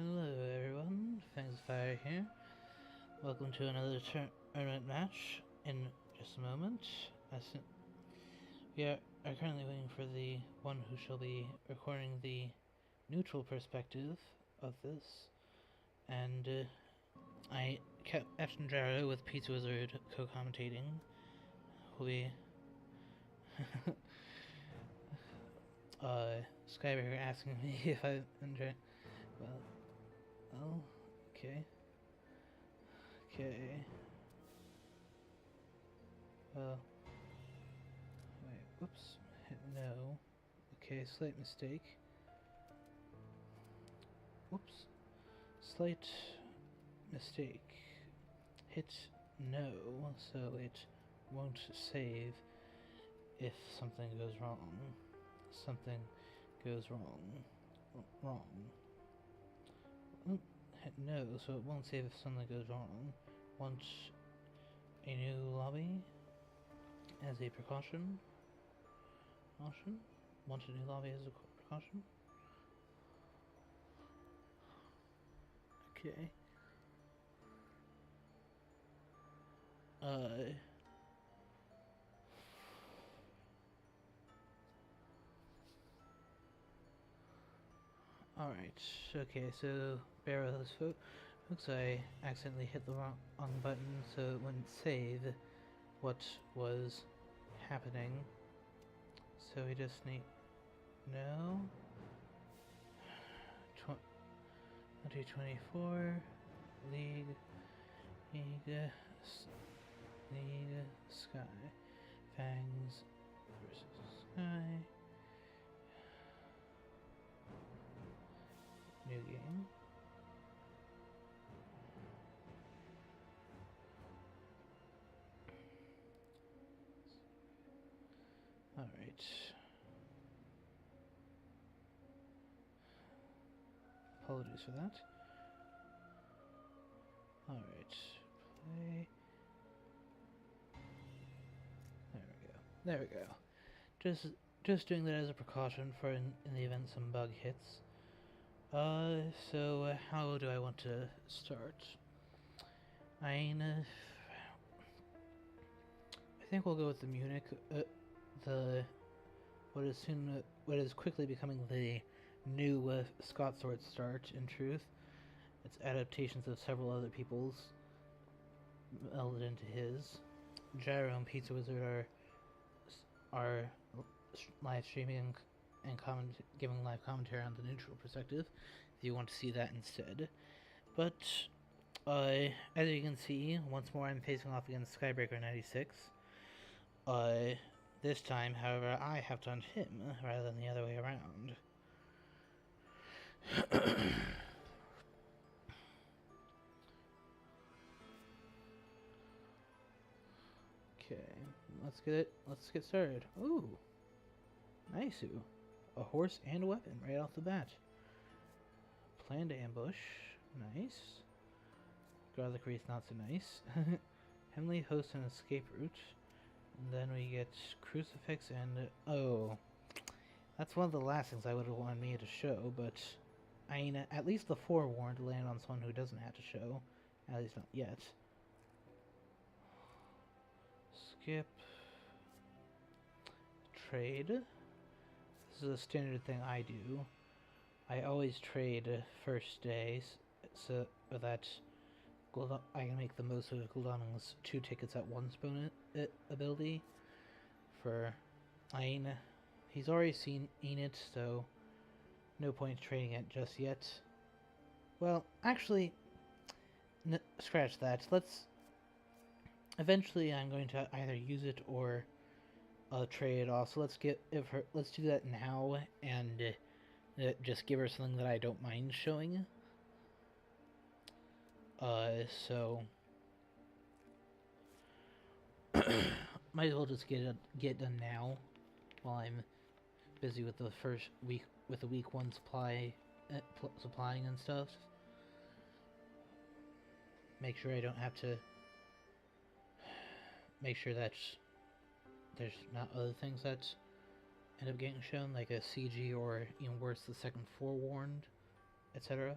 Hello everyone, Fangs of Fire here. Welcome to another tournament match in just a moment. We are currently waiting for the one who shall be recording the neutral perspective of this. And I kept Captain Jaro with Pizza Wizard co-commentating. Will be Skybreaker asking me if I enjoy. Well, okay. Okay. Well, wait, whoops. Hit no. Okay, slight mistake. Whoops. Slight mistake. Hit no, so it won't save if something goes wrong. Something goes wrong. Wrong. Hit no, so it won't save if something goes wrong. Want a new lobby as a precaution? Want a new lobby as a precaution? Okay. Alright, okay, so bear with us folks, I accidentally hit the wrong button so it wouldn't save what was happening. So we just need... no? 2024 League Sky Fangs versus Sky. New game. Alright. Apologies for that. Alright. Play. There we go. Just doing that as a precaution for in the event some bug hits. So how do I want to start? I think we'll go with the Munich, what is quickly becoming the new Scott Sword start. In truth, it's adaptations of several other people's melded into his. Gyro and Pizza Wizard are live streaming and giving live commentary on the neutral perspective, if you want to see that instead. But, as you can see, once more I'm facing off against Skybreaker96. This time, however, I have to hunt him, rather than the other way around. Okay, let's get started. Ooh! Nice. A horse and a weapon right off the bat. Planned ambush. Nice. Garlic wreath, not so nice. Heavenly host and escape route. And then we get crucifix and... oh. That's one of the last things I would have wanted me to show, but... I mean, at least the forewarned to land on someone who doesn't have to show. At least not yet. Skip. Trade. This is a standard thing I do. I always trade first days, so that I can make the most of Gul'dan's 2 tickets at once bonus ability. For Ain, he's already seen it, so no point trading it just yet. Well, actually, scratch that. Eventually, I'm going to either use it or trade it off. So let's do that now and just give her something that I don't mind showing. So might as well just get it done now, while I'm busy with the first week with the week 1 supplying and stuff. Make sure I don't have to. Make sure that there's not other things that end up getting shown, like a CG or even worse, the second forewarned, etc.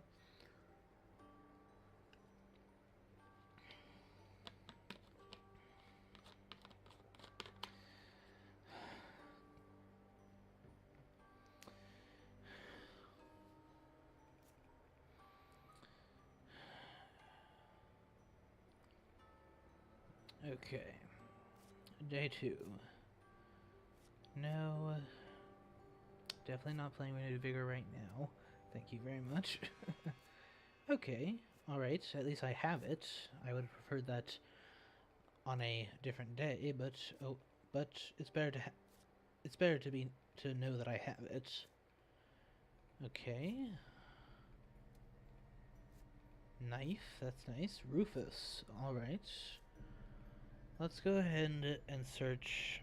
Okay. Day 2. No, definitely not playing Renewed Vigor right now. Thank you very much. Okay, alright, at least I have it. I would have preferred that on a different day, but it's better to to know that I have it. Okay. Knife, that's nice. Rufus, alright. Let's go ahead and search.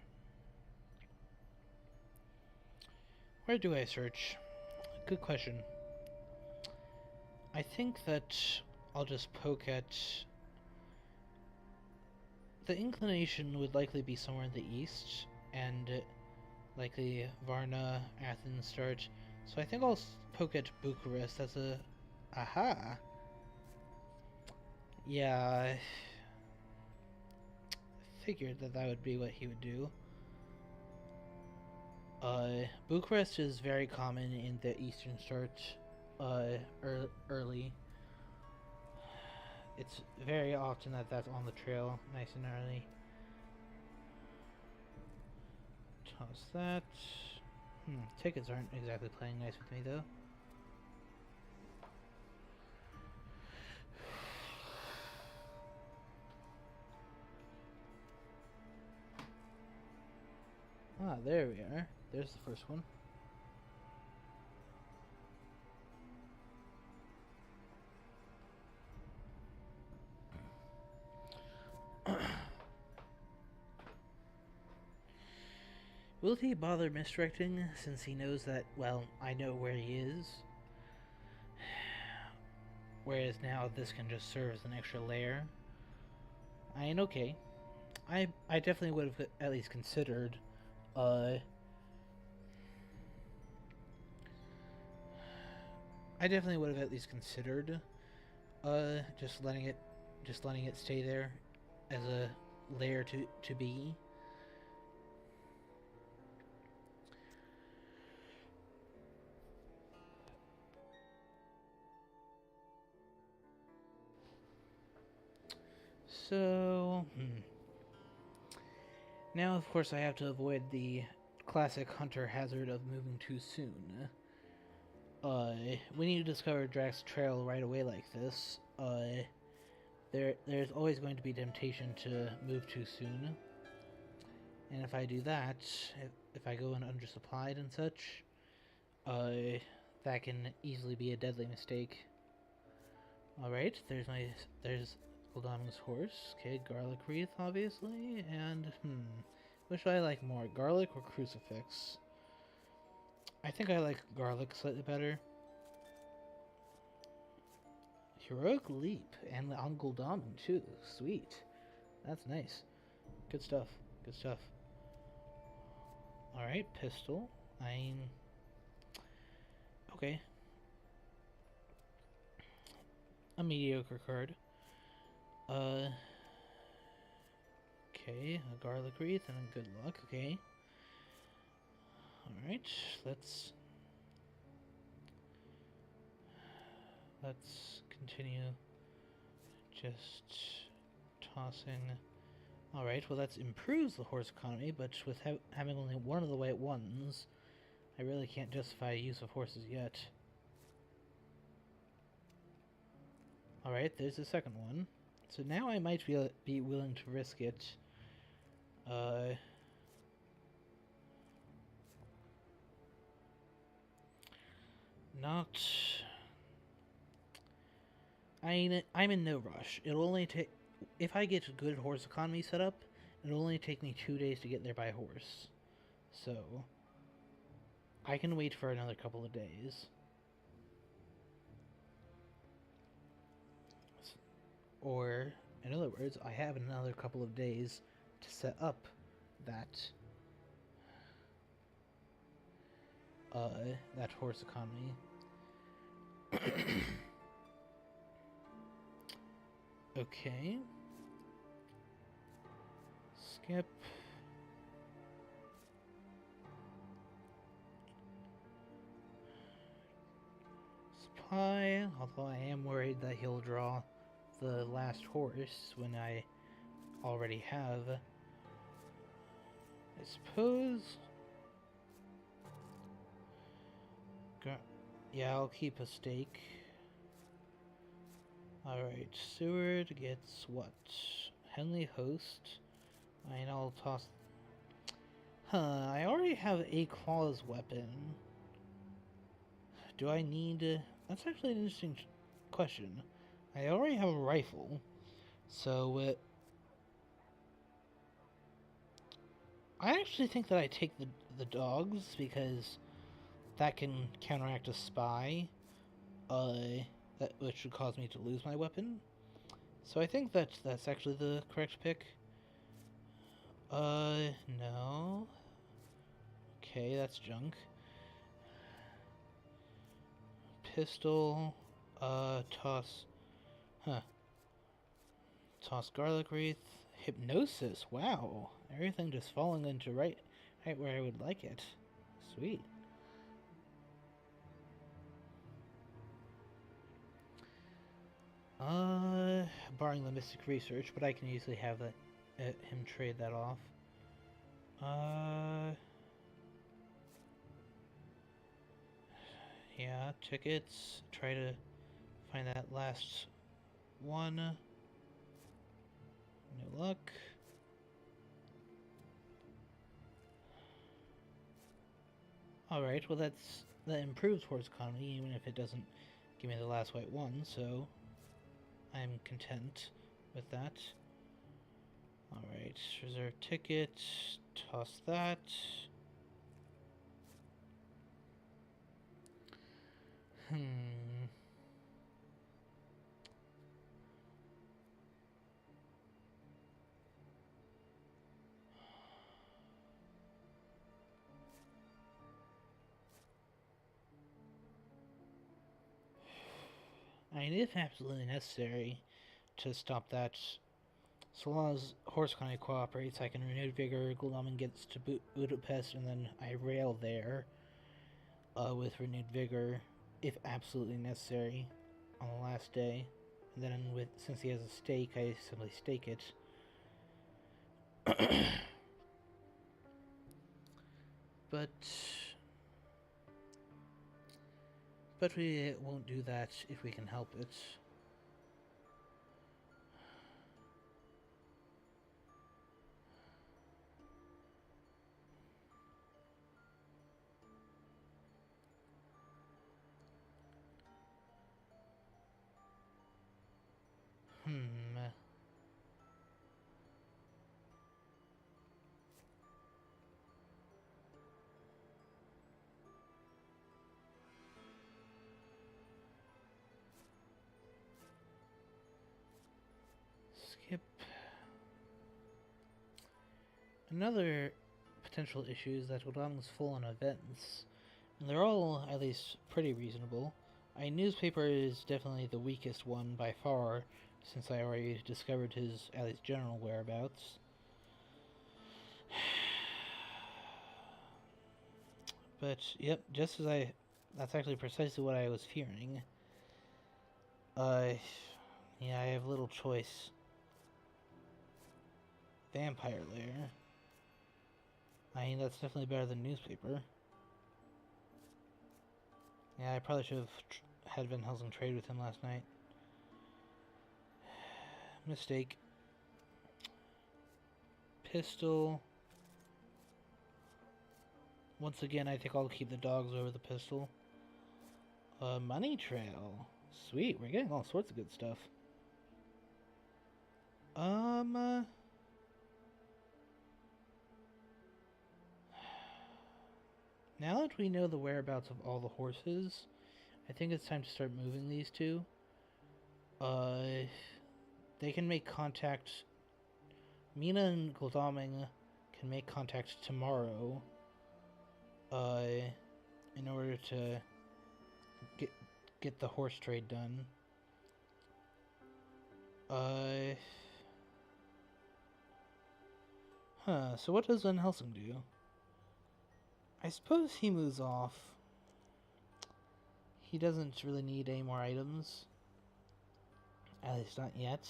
Where do I search? Good question. I think that I'll just poke at... The inclination would likely be somewhere in the east, and likely Varna, Athens start. So I think I'll poke at Bucharest as a... Aha! Yeah, I figured that that would be what he would do. Bucharest is very common in the eastern start, early. It's very often that that's on the trail, nice and early. Toss that. Tickets aren't exactly playing nice with me though. Ah, there we are. There's the first one. Will he bother misdirecting since he knows that, well, I know where he is? Whereas now this can just serve as an extra layer. I mean, okay. I definitely would have at least considered, I definitely would have at least considered, just letting it stay there as a layer to be. So, now of course I have to avoid the classic hunter hazard of moving too soon. When you discover Drax's trail right away like this, there's always going to be temptation to move too soon. And if I do that, if I go in undersupplied and such, that can easily be a deadly mistake. Alright, there's Goldamin's horse. Okay, garlic wreath, obviously, and, which do I like more, garlic or crucifix? I think I like garlic slightly better. Heroic leap, and on Goldamin too, sweet. That's nice. Good stuff, good stuff. Alright, pistol. Okay. A mediocre card. Okay, a garlic wreath and a good luck, okay. Alright, let's continue just tossing. Alright, well that improves the horse economy, but with having only one of the white ones, I really can't justify use of horses yet. Alright, there's the second one. So now I might be willing to risk it. Not... I'm in no rush. It'll only take... If I get a good horse economy set up, it'll only take me 2 days to get there by horse. So... I can wait for another couple of days. Or, in other words, I have another couple of days to set up that that horse economy. Okay. Skip. Although I am worried that he'll draw the last horse when I already have. I suppose... Yeah, I'll keep a steak. Alright, Seward gets what? Henley Host. And I'll toss... I already have a claws weapon. Do I need... That's actually an interesting question. I already have a rifle. So, I actually think that I take the dogs, because that can counteract a spy, which would cause me to lose my weapon. So I think that's actually the correct pick. No. Okay, that's junk. Pistol, toss, toss garlic wreath, hypnosis, wow. Everything just falling into right where I would like it. Sweet. Barring the mystic research, but I can easily have that, him trade that off. Yeah, tickets. Try to find that last one. No luck. Alright, well that improves horse economy, even if it doesn't give me the last white one, so I'm content with that. Alright, reserve ticket, toss that. I mean, if absolutely necessary to stop that, so long as Horse County cooperates, I can renew vigor, Guldaman gets to Budapest, and then I rail there with renewed vigor, if absolutely necessary, on the last day. And then, since he has a stake, I simply stake it. But we won't do that if we can help it. Skip. Another potential issue is that Guldaman's full on events, and they're all at least pretty reasonable. A newspaper is definitely the weakest one by far, since I already discovered his at least general whereabouts. But, yep, that's actually precisely what I was fearing. Yeah, I have little choice. Vampire Lair. I mean, that's definitely better than newspaper. Yeah, I probably should have had Van Helsing trade with him last night. Mistake. Pistol. Once again, I think I'll keep the dogs over the pistol. Money trail. Sweet, we're getting all sorts of good stuff. Now that we know the whereabouts of all the horses, I think it's time to start moving these two. They can make contact. Mina and Guldaman can make contact tomorrow. In order to get the horse trade done. So what does Van Helsing do? I suppose he moves off. He doesn't really need any more items. At least not yet.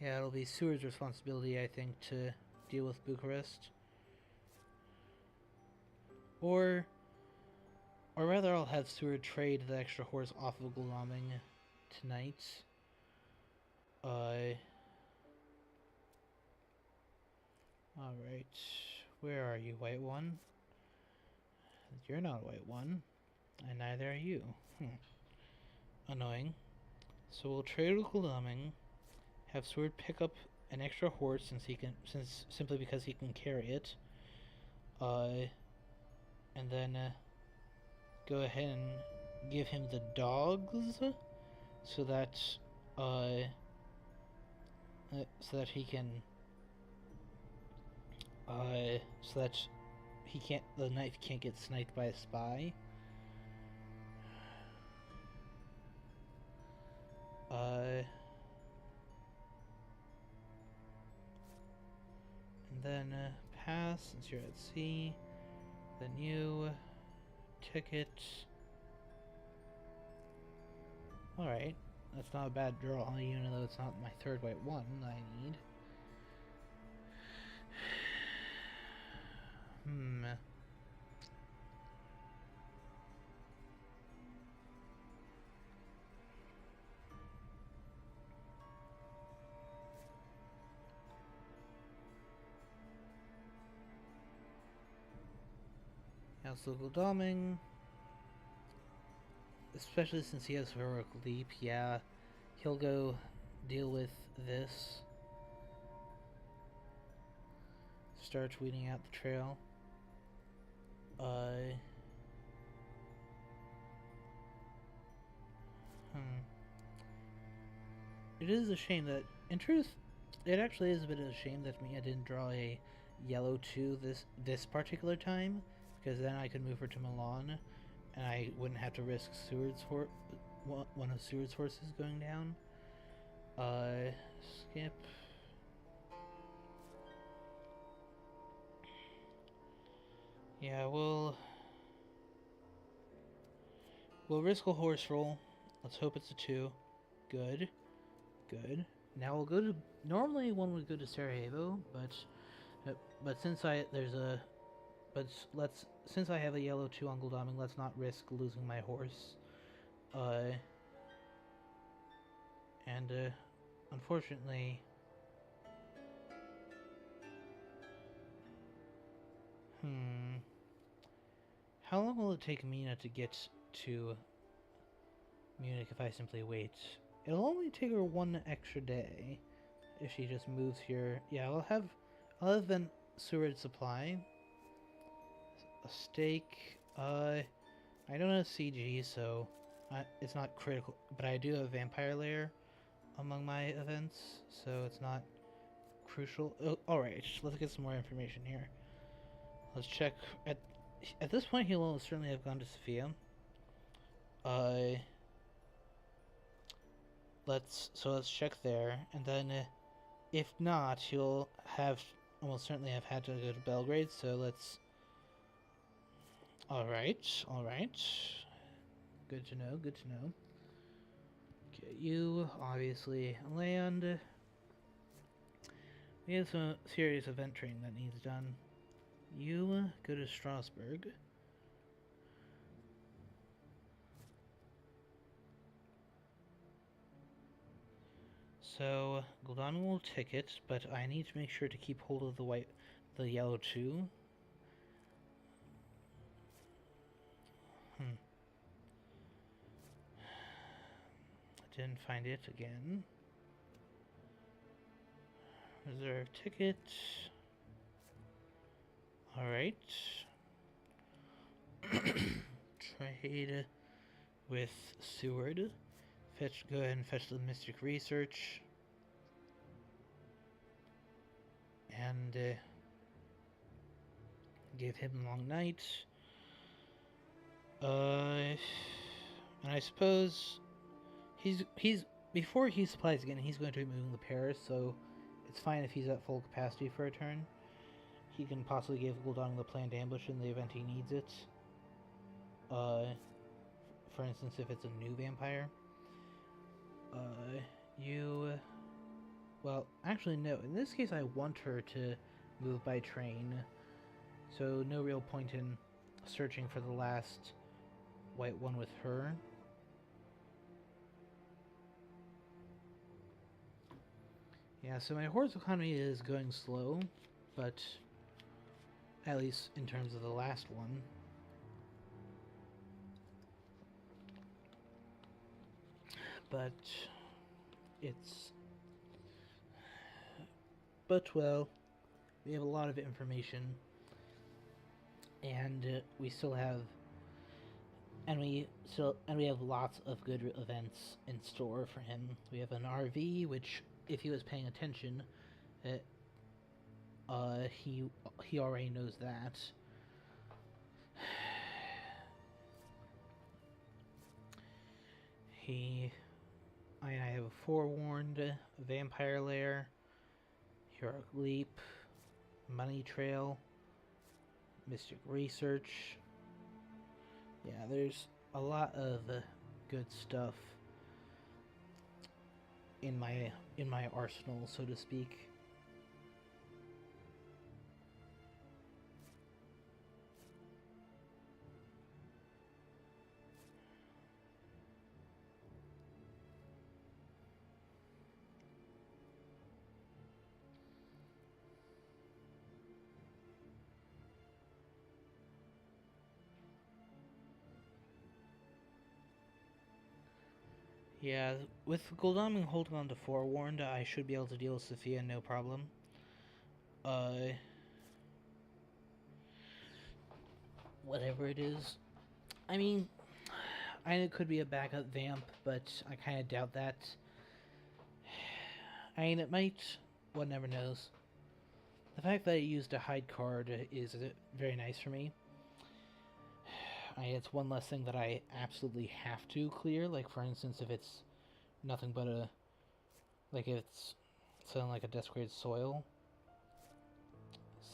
Yeah, it'll be Seward's responsibility, I think, to deal with Bucharest. Or rather, I'll have Seward trade the extra horse off of Gulaming tonight. Alright. Where are you, White One? You're not White One. And neither are you. Annoying. So we'll trade with Gulaming. Have Seward pick up an extra horse simply because he can carry it. And then go ahead and give him the dogs so that he can so that the knife can't get sniped by a spy. And then pass since you're at sea. Then you ticket. Alright, that's not a bad draw, even though it's not my third White One I need. House Local Doming. Especially since he has Heroic Leap, yeah. He'll go deal with this. Start weeding out the trail. It is a shame that, in truth, it actually is a bit of a shame that I didn't draw a yellow 2 this particular time, because then I could move her to Milan, and I wouldn't have to risk one of Seward's horses going down. Skip. Yeah, we'll risk a horse roll. Let's hope it's a 2. Good. Good. Now we'll go to... Normally one would go to Sarajevo, but since I have a yellow 2 on Guldoming, let's not risk losing my horse. Unfortunately... How long will it take Mina to get to Munich if I simply wait? It'll only take her 1 extra day if she just moves here. Yeah, I'll have then Seward supply. A stake. I don't have CG, so it's not critical. But I do have Vampire Lair among my events, so it's not crucial. Oh, alright, let's get some more information here. Let's check. At this point, he'll almost certainly have gone to Sofia. Let's check there, and then if not, he'll almost certainly have had to go to Belgrade. So let's. All right. Good to know. Okay, you obviously land. We have some serious event training that needs done. You go to Strasbourg. So, Gul'dan will ticket, but I need to make sure to keep hold of the yellow 2. I didn't find it again. Reserve ticket. Alright. Trade with Seward. Go ahead and fetch the Mystic Research. And give him Long Night. And I suppose he's before he supplies again, he's going to be moving to Paris, so it's fine if he's at full capacity for a turn. He can possibly give Gul'dan the planned ambush in the event he needs it. For instance, if it's a new vampire. You Well, actually, no. In this case, I want her to move by train. So, no real point in searching for the last white one with her. Yeah, so my horse economy is going slow, but at least in terms of the last one. But well, we have a lot of information, and we have lots of good events in store for him. We have an RV, which, if he was paying attention, he already knows that. I have a forewarned, vampire lair, heroic leap, money trail, mystic research. Yeah, there's a lot of good stuff in my arsenal, so to speak. Yeah, with Goldaming holding on to Forewarned, I should be able to deal with Sophia no problem. Whatever it is. I mean, I know it could be a backup vamp, but I kind of doubt that. I mean, it might. One never knows. The fact that I used a hide card is very nice for me. It's one less thing that I absolutely have to clear. Like, for instance, if it's nothing but if it's something like a desecrated soil.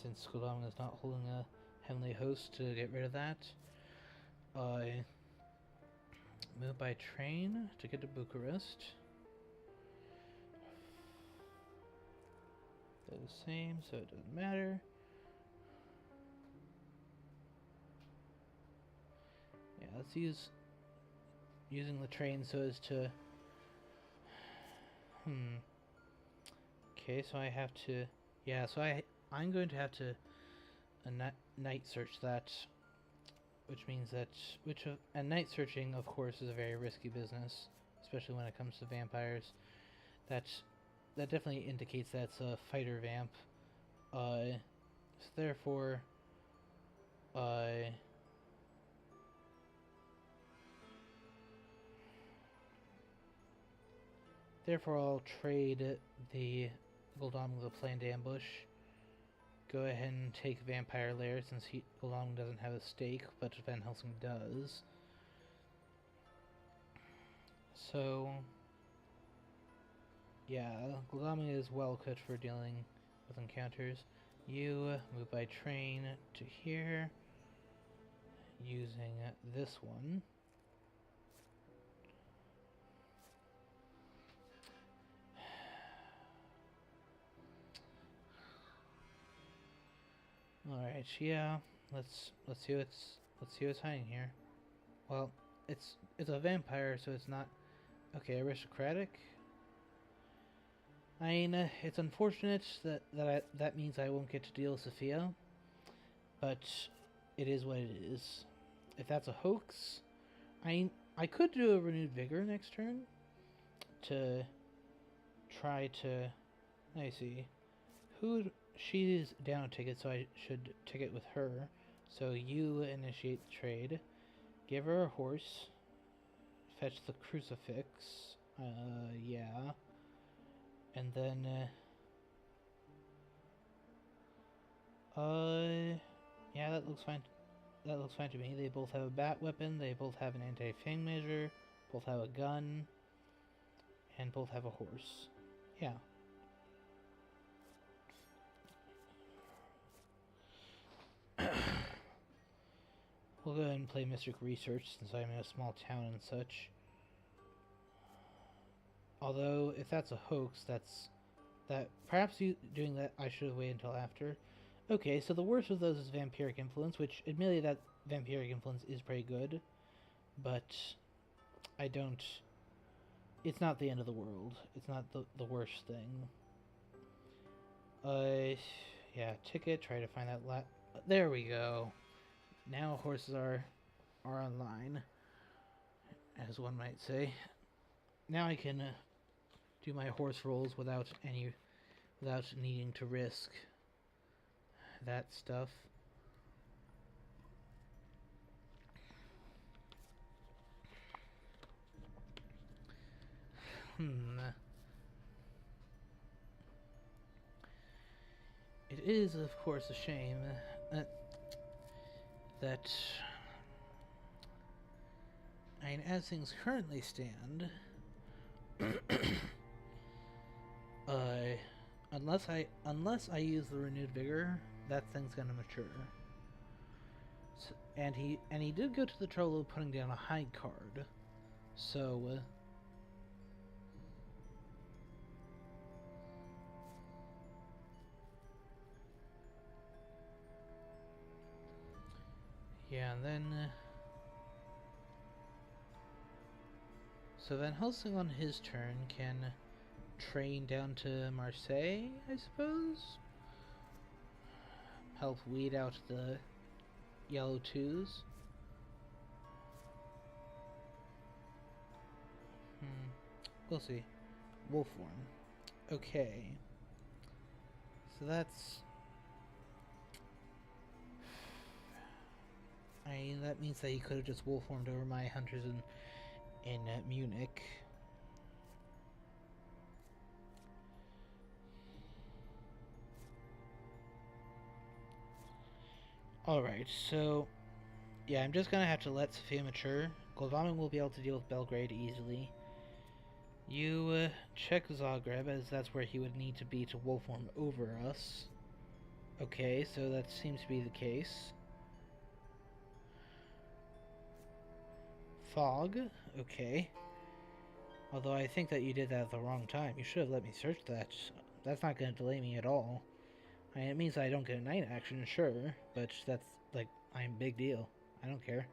Since Goldaming is not holding a heavenly host to get rid of that. Move by train to get to Bucharest. They're the same, so it doesn't matter. Yeah, let's using the train so as to... Okay, so I have to... Yeah, so I'm going to have to night search that, which means that... And night searching, of course, is a very risky business, especially when it comes to vampires. That definitely indicates that's a fighter vamp. So therefore... Therefore, I'll trade the Goldaming the planned ambush. Go ahead and take Vampire Lair since Goldaming doesn't have a stake, but Van Helsing does. So, yeah, Goldaming is well equipped for dealing with encounters. You move by train to here, using this one. Alright, yeah. Let's see what's hiding here. Well, it's a vampire, so it's not okay. Aristocratic. I mean, it's unfortunate that means I won't get to deal with Sophia, but it is what it is. If that's a hoax, I could do a renewed vigor next turn to try to. I see. She's down a ticket, so I should ticket with her. So you initiate the trade. Give her a horse. Fetch the crucifix. Yeah. And then, yeah, that looks fine. That looks fine to me. They both have a bat weapon. They both have an anti-fang measure. Both have a gun. And both have a horse. Yeah. We'll go ahead and play Mystic Research since I'm in a small town and such. Although, if that's a hoax, that's that perhaps you doing that I should have waited until after. Okay, so the worst of those is vampiric influence, which admittedly that vampiric influence is pretty good, but I don't. It's not the end of the world. It's not the worst thing. Yeah, ticket. Try to find that. There we go. Now horses are online, as one might say. Now I can do my horse rolls without needing to risk that stuff. It is, of course, a shame that I mean, as things currently stand, unless I use the renewed vigor, that thing's gonna mature. So, and he did go to the trouble of putting down a hide card, so. Yeah, and then. So Van Helsing on his turn can train down to Marseille, I suppose? Help weed out the yellow twos. We'll see. Wolf form. Okay. So that's... that means that he could have just wolf formed over my hunters in Munich. Alright, so... yeah, I'm just gonna have to let Sofia mature. Glavamin will be able to deal with Belgrade easily. You check Zagreb, as that's where he would need to be to wolf form over us. Okay, so that seems to be the case. Fog, okay. Although I think that you did that at the wrong time. You should have let me search that. That's not going to delay me at all. I mean, it means I don't get a night action, sure, but that's, like, I'm a big deal. I don't care.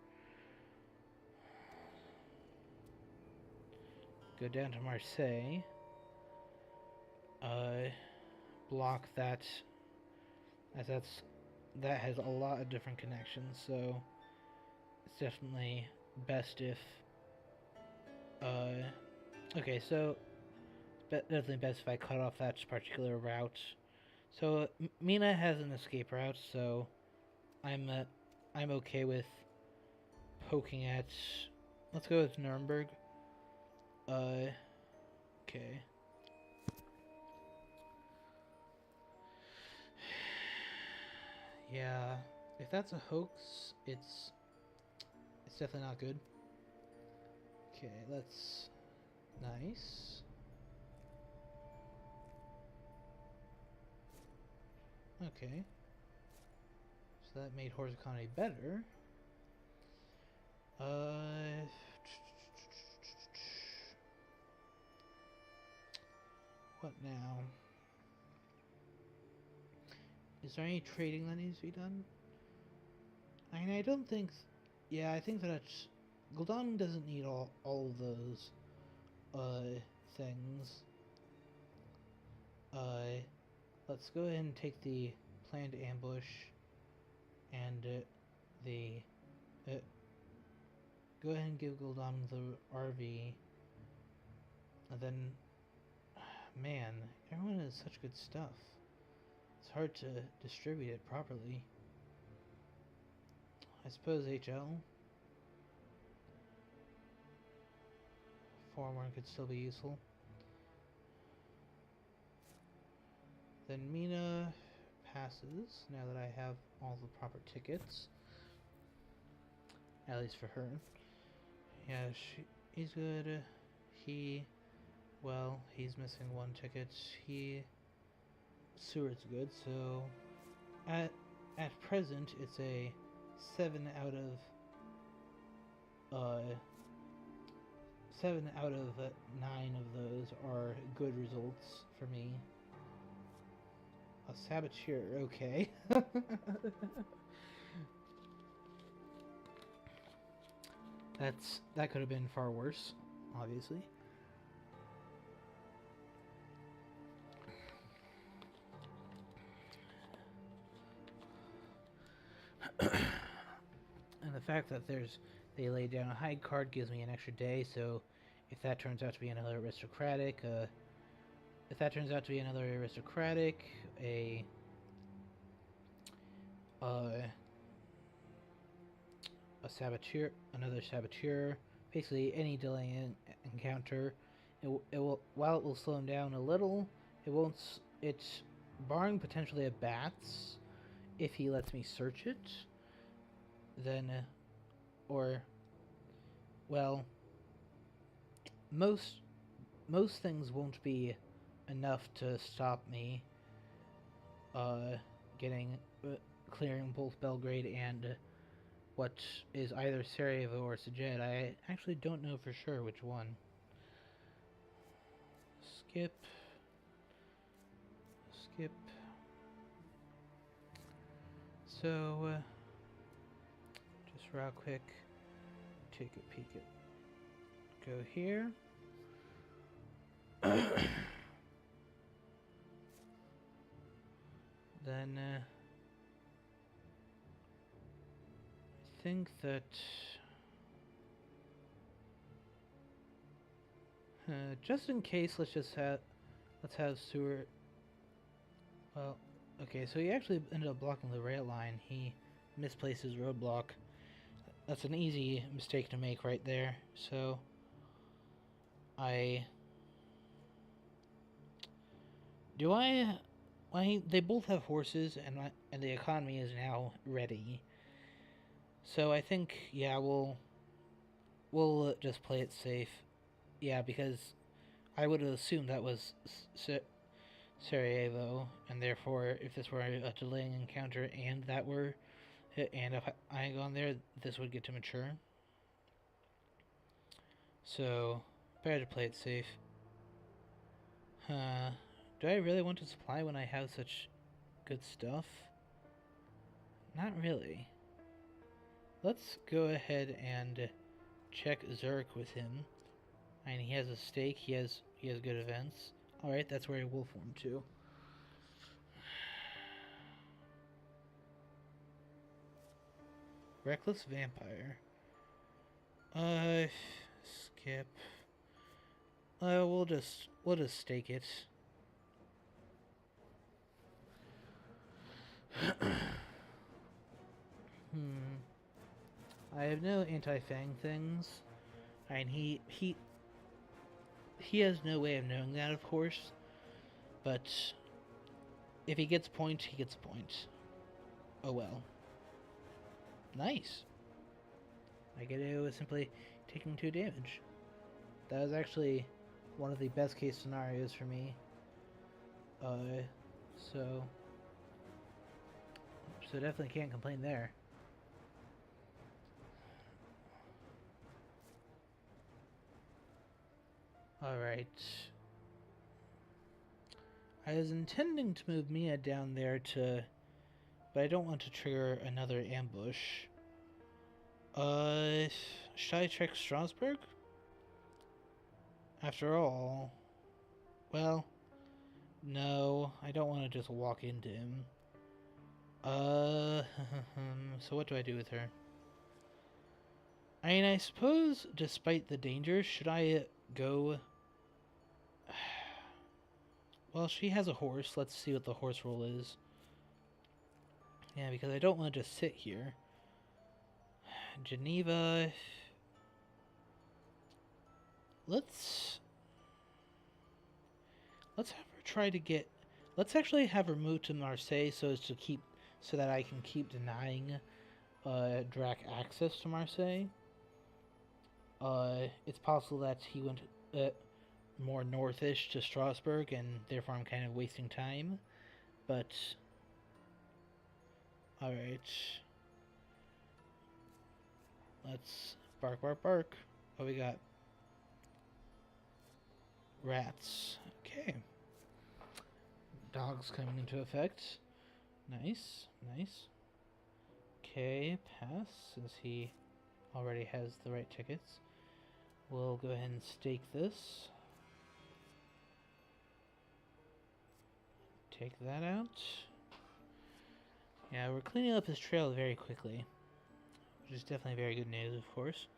Go down to Marseille. Block that, as that has a lot of different connections, so it's definitely best if, okay, so definitely best if I cut off that particular route. So Mina has an escape route, so I'm okay with poking at. Let's go with Nuremberg. Okay. Yeah, if that's a hoax, it's definitely not good. Okay, let's... nice. Okay. So that made horse economy better. What now? Is there any trading that needs to be done? I mean, I don't think... yeah, I think that Gul'dan doesn't need all of those things. Let's go ahead and take the planned ambush and go ahead and give Gul'dan the RV, and then, man, everyone has such good stuff. It's hard to distribute it properly. I suppose HL Forewarn could still be useful. Then Mina passes, now that I have all the proper tickets. At least for her. Yeah, he's good. Well, he's missing one ticket. Seward's good, so at present it's a 7 out of 9 of those are good results for me. Saboteur, okay. That could have been far worse, obviously. And the fact that they laid down a hide card gives me an extra day, so if that turns out to be another aristocratic, uh, a saboteur, another saboteur, basically any delaying encounter, it will, while it will slow him down a little, it won't, it's barring potentially a bats, if he lets me search it, then, or, well, most things won't be enough to stop me, getting, clearing both Belgrade and what is either Sarajevo or Sajed. I actually don't know for sure which one. Skip. So, just real quick, take a peek at, go here. Then, I think that, just in case, let's have Stewart. Well, okay, so he actually ended up blocking the rail line. He misplaced his roadblock. That's an easy mistake to make right there. So, they both have horses, and the economy is now ready. So I think, yeah, we'll just play it safe. Yeah, because I would assume that was Sarajevo, and therefore, if this were a delaying encounter and that were hit, and if I had gone there, this would get to mature. So, better to play it safe. Do I really want to supply when I have such good stuff? Not really. Let's go ahead and check Zurich with him. I mean, he has a stake, he has good events. Alright, that's where he will form too. Reckless Vampire. Skip. We'll just stake it. I have no anti-fang things. I mean, he has no way of knowing that, of course. But if he gets a point, he gets a point. Oh well. Nice. I get it was simply taking 2 damage. That was actually one of the best case scenarios for me. So definitely can't complain there. Alright. I was intending to move Mia down there but I don't want to trigger another ambush. Should I check Strasbourg? After all, well, no, I don't want to just walk into him. So what do I do with her? I mean, I suppose, despite the danger, should I go... Well, she has a horse. Let's see what the horse roll is. Yeah, because I don't want to just sit here. Geneva... Let's have her try to get... Let's actually have her move to Marseille so that I can keep denying Drac access to Marseille. It's possible that he went more northish to Strasbourg, and therefore I'm kind of wasting time. But alright. Let's bark, bark, bark. What we got? Rats. Okay. Dogs coming into effect. Nice, nice. Okay, pass, since he already has the right tickets. We'll go ahead and stake this. Take that out. Yeah, we're cleaning up his trail very quickly, which is definitely very good news, of course.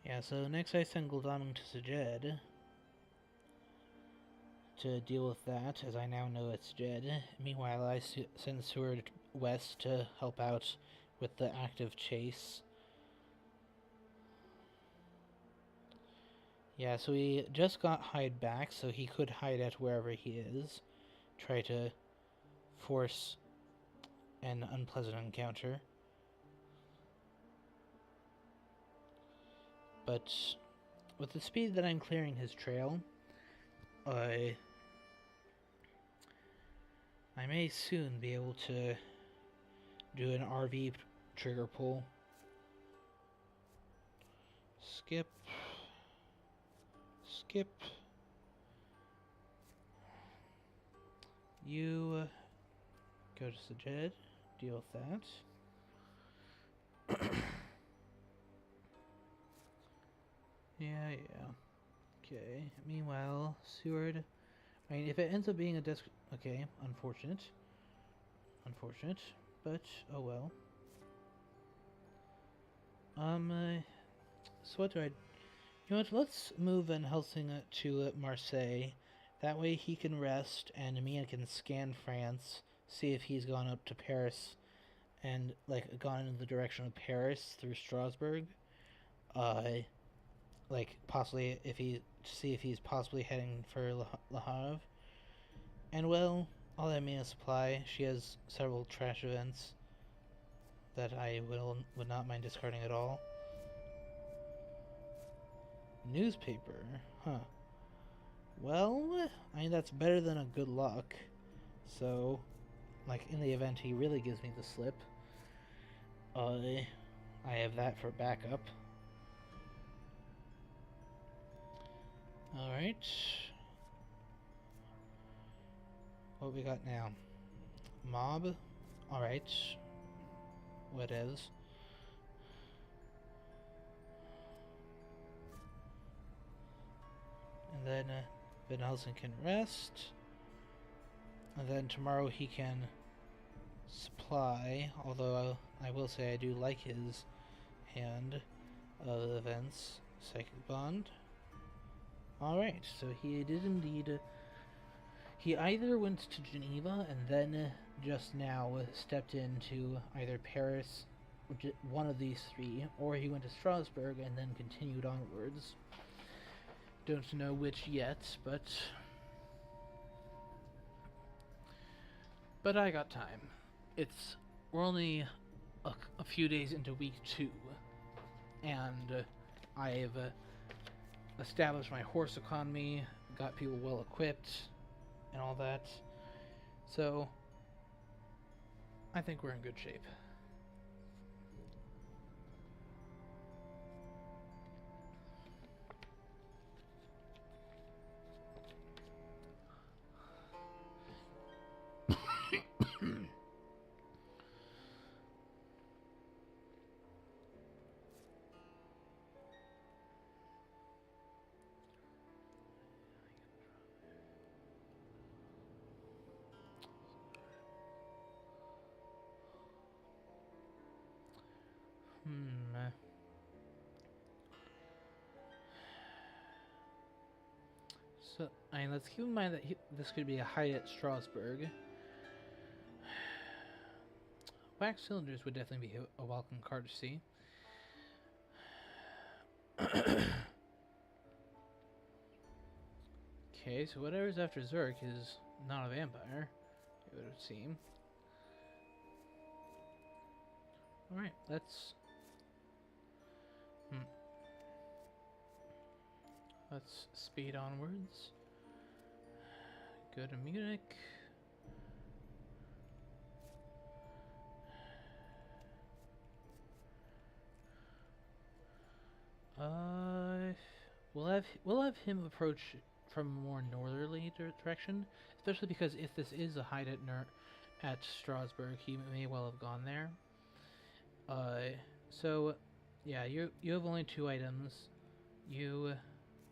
Yeah, so next I send Gul'danum to Sajed to deal with that, as I now know it's Jed. Meanwhile, I send Seward west to help out with the active chase. Yeah, so he just got Hyde back, so he could hide at wherever he is. Try to force an unpleasant encounter. But with the speed that I'm clearing his trail, I may soon be able to do an RV trigger pull. Skip. Skip. You go to Sajed, deal with that. Yeah. Okay. Meanwhile, Seward. I mean, if it ends up being a desk. Okay, unfortunate. Unfortunate, but oh well. So what do I. You know what? Let's move Van Helsing to Marseille. That way he can rest, and Mia can scan France, see if he's gone up to Paris, and like gone in the direction of Paris through Strasbourg. Like possibly see if he's possibly heading for Le Havre. And well, all that Mia supply, she has several trash events that I would not mind discarding at all. Newspaper, huh? Well, I mean that's better than a good luck. So, like in the event he really gives me the slip, I have that for backup. Alright. What we got now? Mob. Alright. What is? And then Van Helsing can rest. And then tomorrow he can supply, although I will say I do like his hand of events. Psychic Bond. Alright, so he did indeed. He either went to Geneva and then just now stepped into either Paris, one of these three, or he went to Strasbourg and then continued onwards. Don't know which yet, but I got time. We're only a few days into week 2, and I've established my horse economy, got people well equipped, and all that. So I think we're in good shape. So, let's keep in mind that this could be a hide at Strasbourg. Wax cylinders would definitely be a welcome card to see. Okay, so whatever's after Zurich is not a vampire, it would seem. Alright, let's speed onwards. Go to Munich. we'll have him approach from a more northerly direction, especially because if this is a hide at Strasbourg, he may well have gone there. So yeah, you have only 2 items. You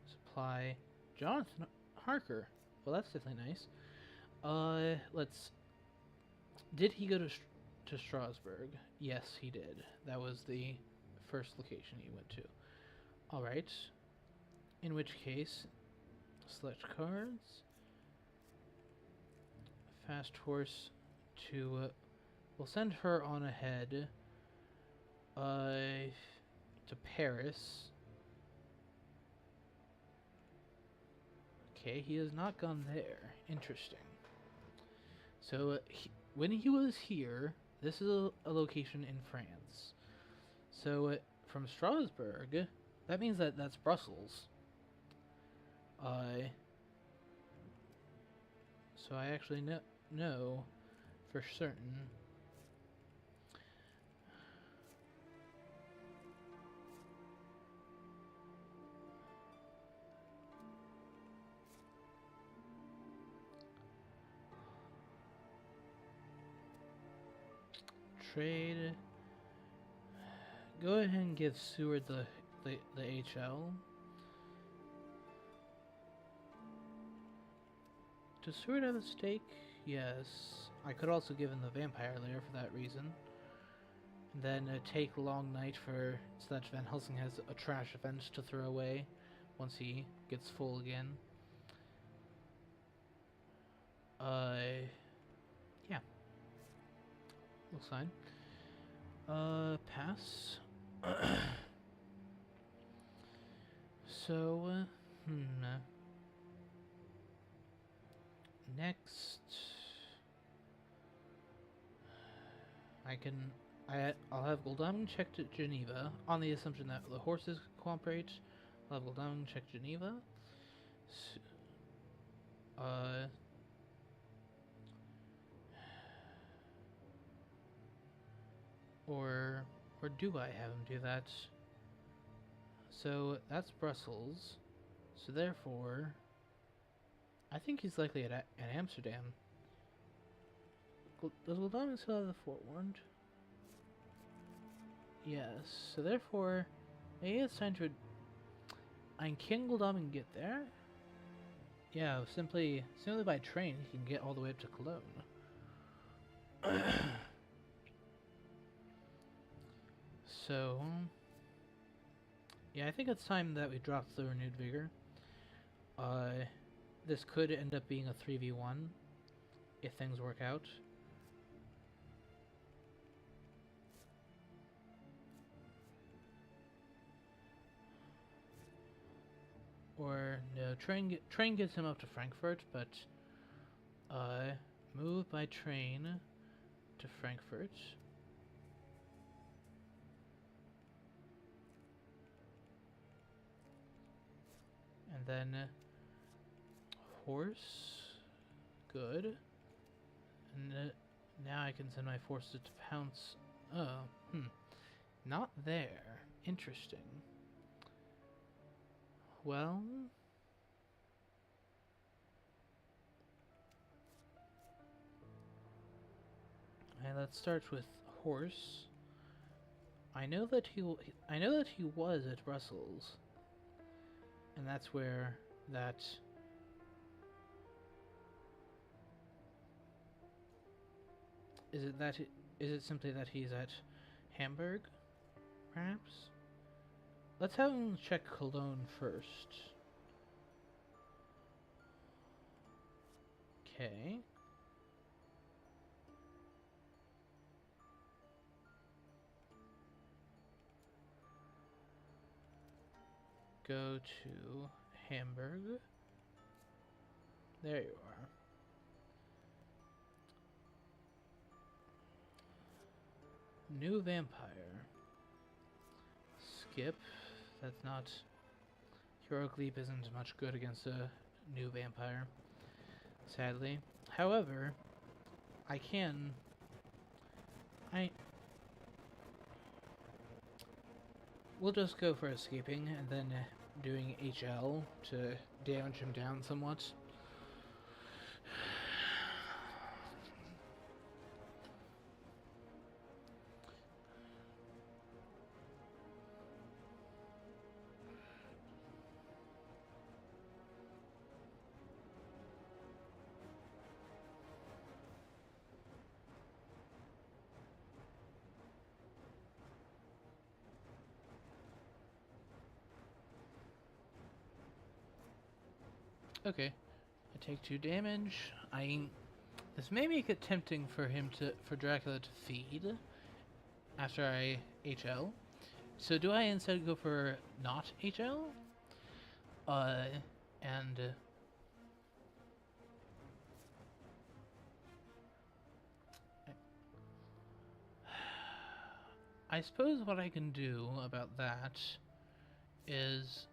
supply Jonathan Harker. Well, that's definitely nice. Let's. Did he go to Strasbourg? Yes, he did. That was the first location he went to. All right. In which case, select cards. Fast horse to. We'll send her on ahead. To Paris. Okay, he has not gone there. Interesting. So, when he was here, this is a location in France. So, from Strasbourg, that means that's Brussels. So I actually know for certain. Trade. Go ahead and give Seward the HL. Does Seward have a stake? Yes. I could also give him the Vampire Lair for that reason. And then take Long Night so that Van Helsing has a trash event to throw away once he gets full again. Yeah. Looks fine. Pass. So, next, I'll have Goldamon check to Geneva on the assumption that the horses cooperate. I'll have Goldamon check Geneva. Or do I have him do that? So that's Brussels. So therefore, I think he's likely at Amsterdam. Does Goldamon still have the forewarned? Yes. So therefore, maybe it's time to. Can Goldamon get there? Yeah, simply by train, he can get all the way up to Cologne. So, yeah, I think it's time that we drop the Renewed Vigor. This could end up being a 3v1 if things work out. Or no, train gets him up to Frankfurt, but move by train to Frankfurt. And then horse, good. And now I can send my forces to pounce. Oh, not there. Interesting. Well, okay, let's start with horse. I know that he was at Brussels. And that's where that. Is it simply that he's at Hamburg, perhaps? Let's have him check Cologne first. Okay. Go to Hamburg. There you are. New vampire. Skip. That's not. Heroic Leap isn't much good against a new vampire, sadly. However, we'll just go for escaping, and then doing HL to damage him down somewhat. Okay, I take 2 damage. This may make it tempting for Dracula to feed after I HL. So do I instead go for not HL? And I suppose what I can do about that is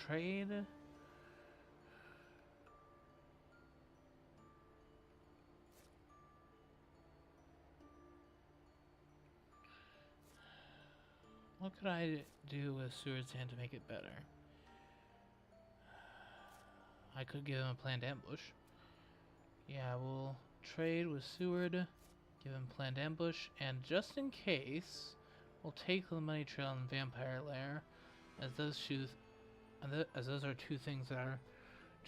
trade. What could I do with Seward's hand to make it better? I could give him a planned ambush. Yeah, we'll trade with Seward, give him planned ambush, and just in case, we'll take the money trail and vampire lair, as those are 2 things that are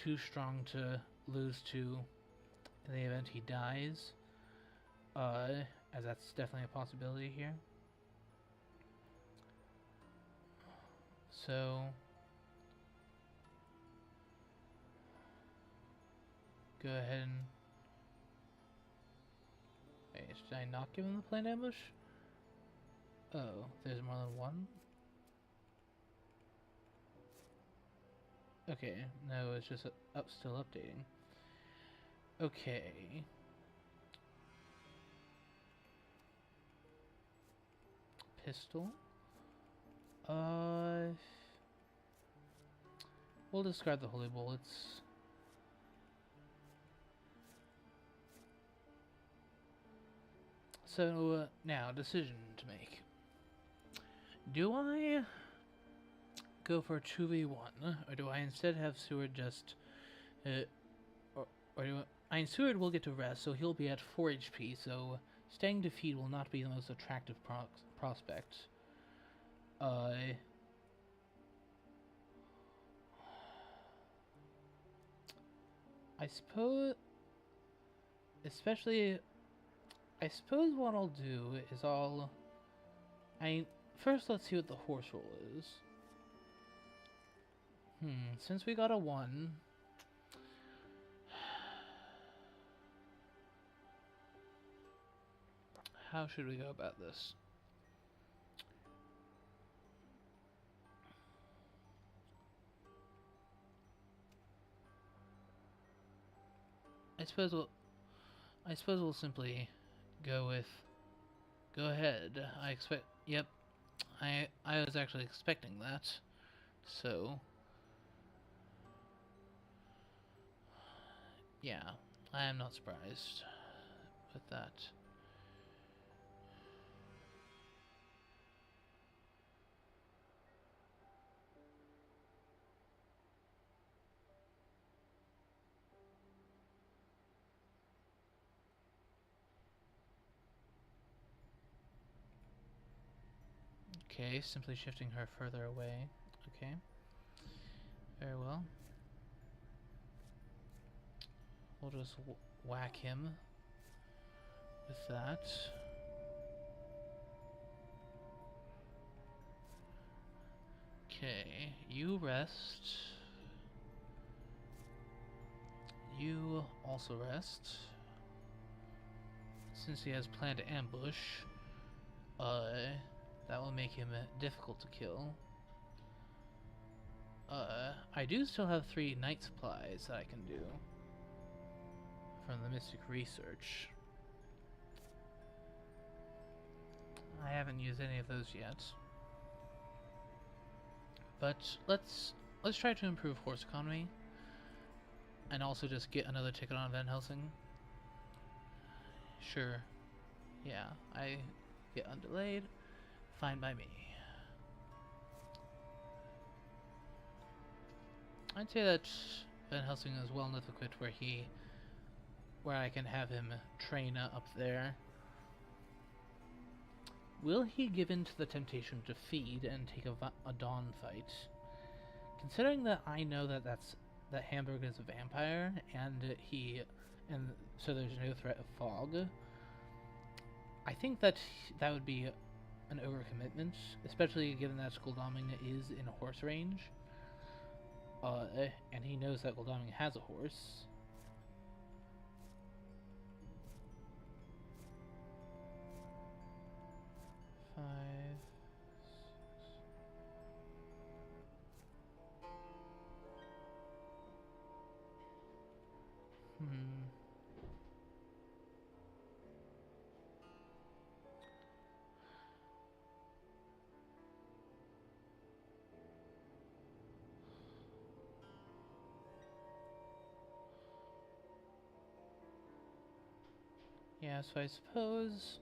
too strong to lose to in the event he dies. As that's definitely a possibility here. So go ahead and wait, should I not give him the planned ambush? Oh, there's more than one? Okay, no, it's just still updating. Okay. Pistol. We'll discard the holy bullets. So, now, decision to make. Do I go for a 2v1, or do I instead have Seward just... Seward will get to rest, so he'll be at 4 HP, so staying to feed will not be the most attractive prospect. I suppose what I'll do is first let's see what the horse roll is. Since we got a 1, how should we go about this? I suppose we'll simply go with... Go ahead. Yep. I was actually expecting that. So... yeah. I am not surprised with that. Okay, simply shifting her further away. Okay. Very well. We'll just whack him with that. Okay, you rest. You also rest. Since he has planned to ambush, that will make him difficult to kill. I do still have 3 night supplies that I can do from the Mystic Research. I haven't used any of those yet. But let's try to improve horse economy, and also just get another ticket on Van Helsing. Sure. Yeah, I get undelayed. Fine by me. I'd say that Van Helsing is well enough equipped where I can have him train up there. Will he give in to the temptation to feed and take a dawn fight? Considering that I know that that Hamburg is a vampire and so there's no threat of fog, I think that would be an overcommitment, especially given that Skulldaming is in horse range. And he knows that Goldaming has a horse. Five, six. Yeah, so I suppose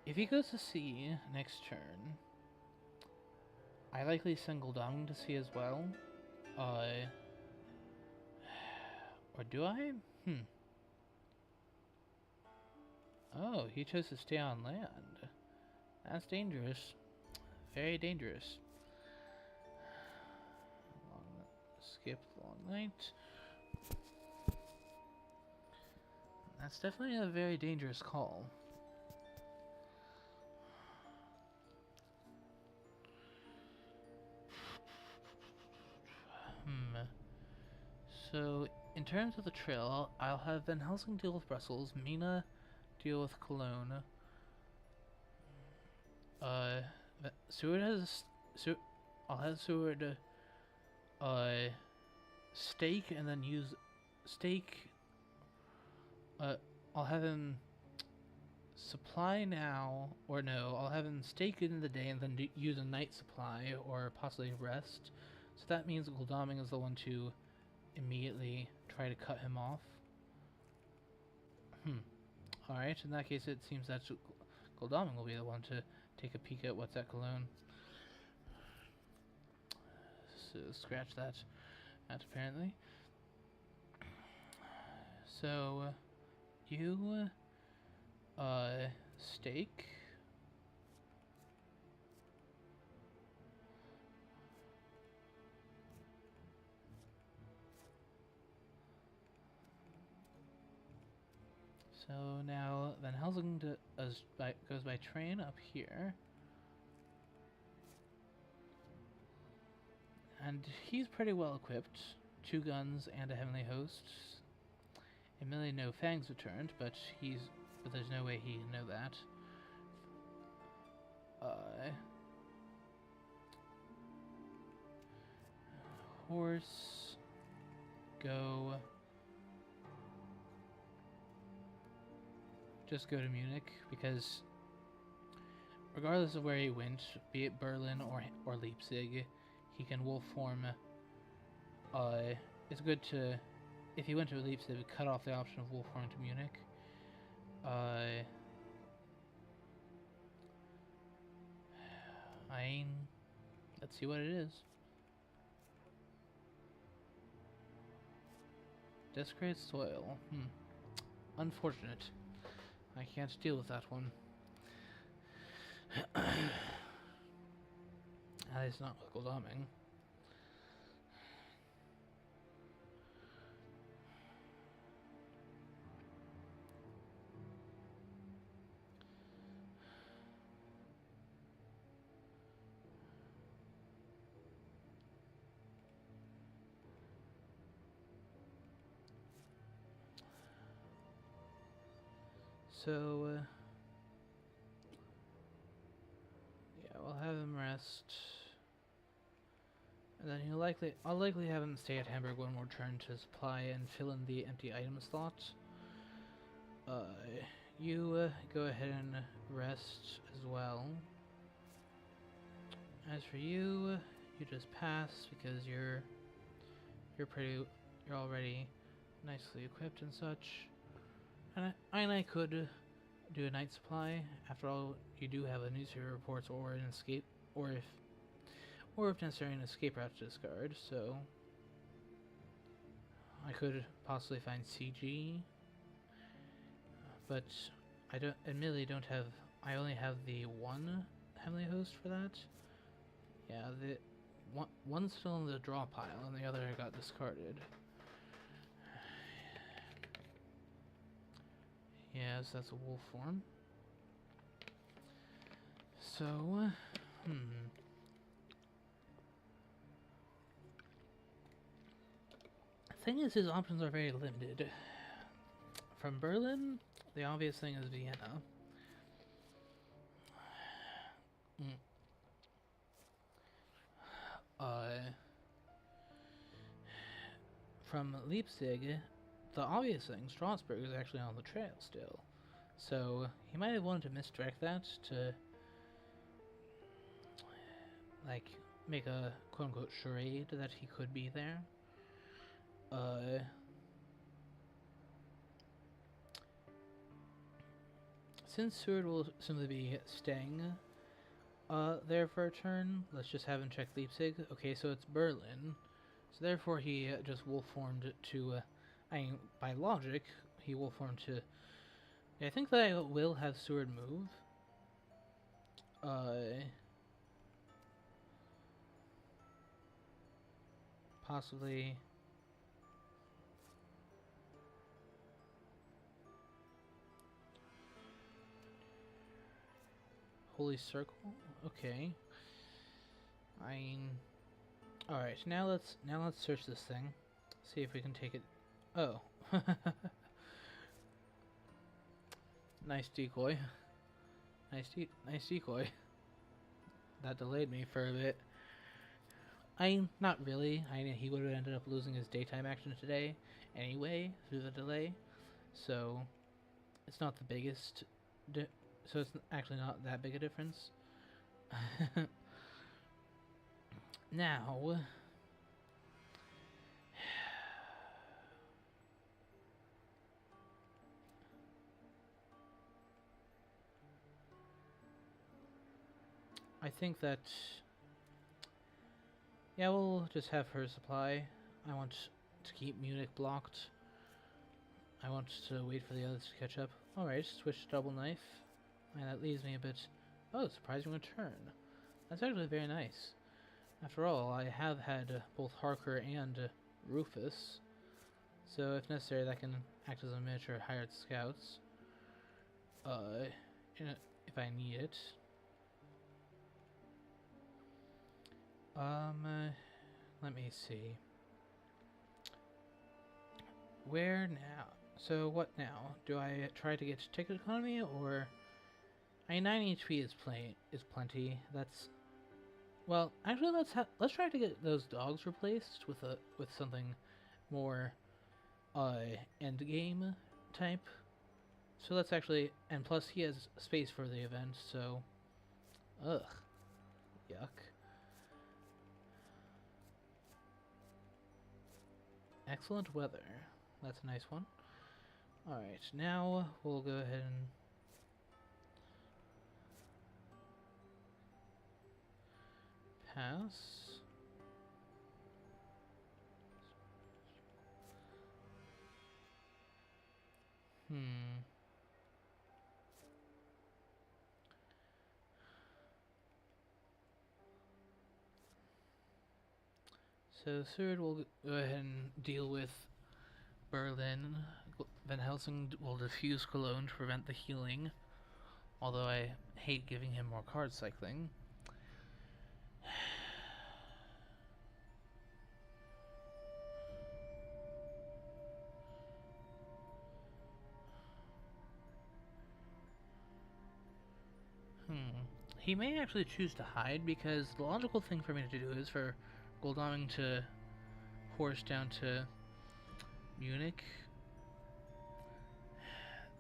if he goes to sea next turn, I likely send Goldaming to sea as well. Or do I? Oh, he chose to stay on land. That's dangerous. Very dangerous. Skip long night. That's definitely a very dangerous call. So, in terms of the trail, I'll have Van Helsing deal with Brussels, Mina deal with Cologne. Seward has I'll have Seward stake and then use stake. I'll have him supply now, or no, I'll have him stake in the day and then use a night supply or possibly rest. So that means Goldaming is the one to immediately try to cut him off. Alright, in that case it seems that Goldaming will be the one to take a peek at what's at Cologne. So scratch that apparently. So you stake. So now Van Helsing goes by train up here. And he's pretty well equipped. 2 guns and a heavenly host. Admittedly no fangs returned, but there's no way he'd know that. Horse. Go. Just go to Munich, because regardless of where he went, be it Berlin or Leipzig, he can wolf form. It's good to, if he went to Leipzig, cut off the option of wolf forming to Munich. Let's see what it is. Desecrated soil. Unfortunate. I can't deal with that one. That is not with Goldaming. So, yeah, we'll have him rest. And then I'll likely have him stay at Hamburg one more turn to supply and fill in the empty item slot. You go ahead and rest as well. As for you, you just pass because you're already nicely equipped and such. And I could do a night supply. After all, you do have a newspaper reports or an escape, or if necessary, an escape route to discard. So I could possibly find CG, but I don't have. I only have the one Heavenly Host for that. Yeah, the one's still in the draw pile, and the other got discarded. Yes, that's a wolf form. So, thing is, his options are very limited. From Berlin, the obvious thing is Vienna. From Leipzig, the obvious thing, Strasbourg, is actually on the trail still. So he might have wanted to misdirect that to, like, make a quote-unquote charade that he could be there. Since Seward will simply be staying there for a turn, let's just have him check Leipzig. Okay, so it's Berlin. So therefore he just wolf formed to, I mean, by logic, he wolf formed to... I think that I will have Seward move. Possibly... Holy Circle? Okay. I mean... Alright, now let's search this thing. See if we can take it... Oh. Nice decoy. Nice decoy. That delayed me for a bit. Not really. He would have ended up losing his daytime action today anyway through the delay. So it's not the biggest... so it's actually not that big a difference. Now... I think that... Yeah, we'll just have her supply. I want to keep Munich blocked. I want to wait for the others to catch up. Alright, switch to double knife. And that leaves me a bit... Oh, surprising return. That's actually very nice. After all, I have had both Harker and Rufus. So if necessary, that can act as a miniature hired scouts. If I need it. Let me see. Where now? So what now? Do I try to get ticket economy, or... I mean, 9 HP is plenty. That's... Well, actually, let's try to get those dogs replaced with something more end game type. So let's actually... And plus, he has space for the event, so... Ugh. Yuck. Excellent weather. That's a nice one. Alright, now we'll go ahead and... pass. So Seward will go ahead and deal with Berlin. Van Helsing will defuse Cologne to prevent the healing, although I hate giving him more card cycling. He may actually choose to hide, because the logical thing for me to do is for Goldaming to horse down to Munich.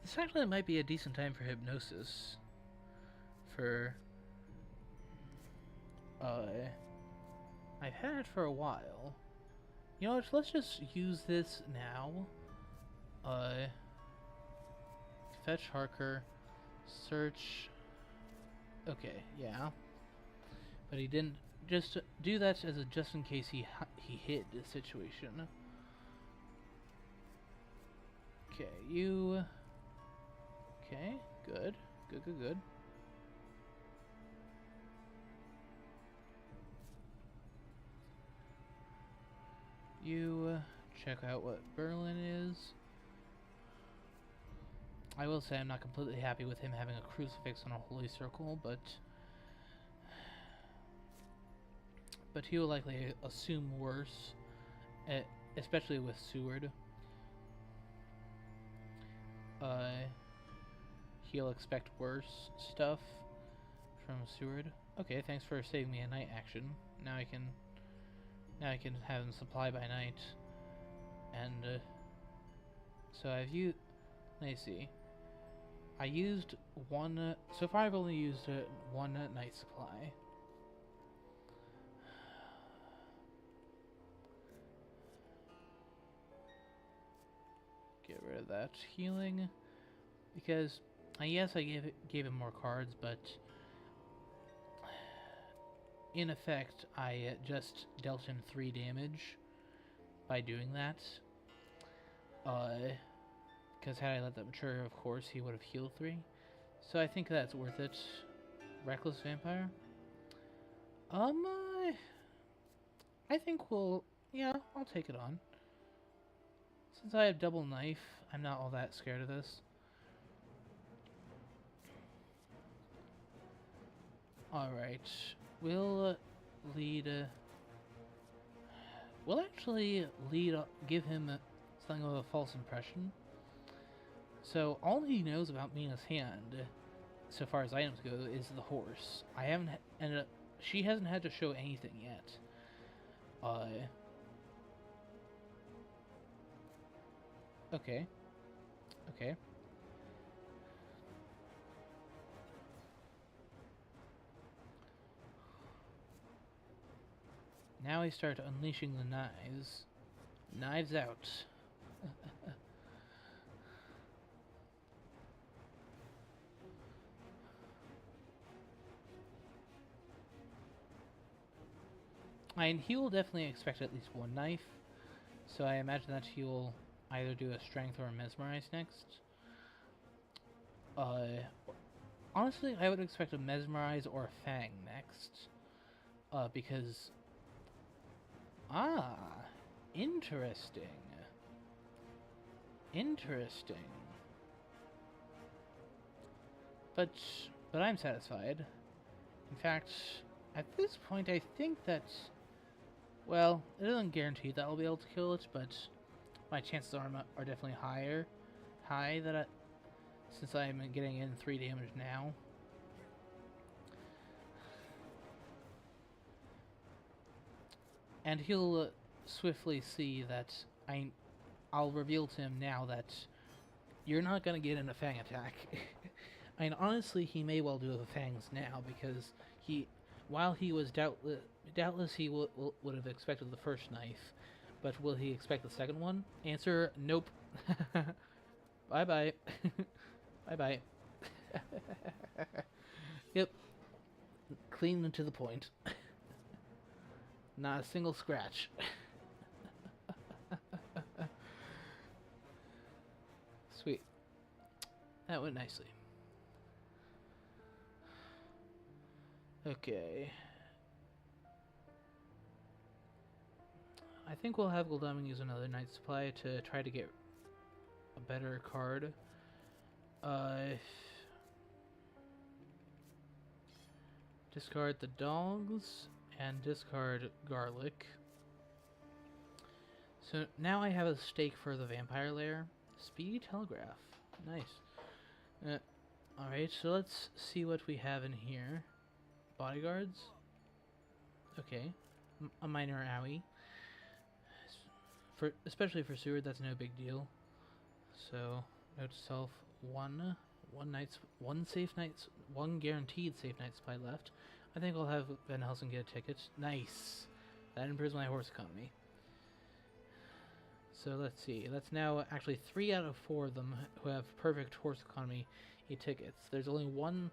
This actually might be a decent time for hypnosis. For I've had it for a while. You know what, let's just use this now. Fetch Harker, search. Okay, yeah. But he didn't. Just do that as a just in case he hid the situation. Okay, you. Okay, good. Good. You check out what Berlin is. I will say I'm not completely happy with him having a crucifix on a holy circle, but he will likely assume worse, especially with Seward. He'll expect worse stuff from Seward. Okay, thanks for saving me a night action. Now I can have him supply by night. And so I've used. Let me see. I used one. So far, I've only used one night supply. Get rid of that healing, because yes, I gave him more cards, but in effect, I just dealt him 3 damage by doing that. Because had I let that mature, of course, he would have healed 3. So I think that's worth it. Reckless Vampire. I think yeah, I'll take it on. Since I have double knife, I'm not all that scared of this. Alright, we'll actually give him something of a false impression. So all he knows about Mina's hand, so far as items go, is the horse. I haven't ended up. She hasn't had to show anything yet. Okay. Now we start unleashing the knives. Knives out. And he will definitely expect at least 1 knife, so I imagine that he will either do a strength or a mesmerize next. Honestly, I would expect a mesmerize or a fang next, because interesting. But I'm satisfied. In fact, at this point, I think that, well, it doesn't guarantee that I'll be able to kill it, but my chances are definitely high that since I'm getting in 3 damage now. And he'll swiftly see that I'll reveal to him now that you're not gonna get in a fang attack. I mean, honestly, he may well do the fangs now, because while he was doubtless he would have expected the first knife, but will he expect the second one? Answer: nope. Bye bye. Bye bye. Yep. Clean and to the point. Not a single scratch. Sweet. That went nicely. Okay. I think we'll have Goldaming use another night supply to try to get a better card. Discard the dogs and discard garlic. So now I have a stake for the vampire lair. Speedy telegraph. Nice. Alright, so let's see what we have in here. Bodyguards. Okay. A minor owie. Especially for Seward, that's no big deal. So, note to self, one guaranteed safe night supply left. I think I'll have Van Helsing get a ticket. Nice. That improves my horse economy. So let's see. That's now actually 3 out of 4 of them who have perfect horse economy tickets. There's only one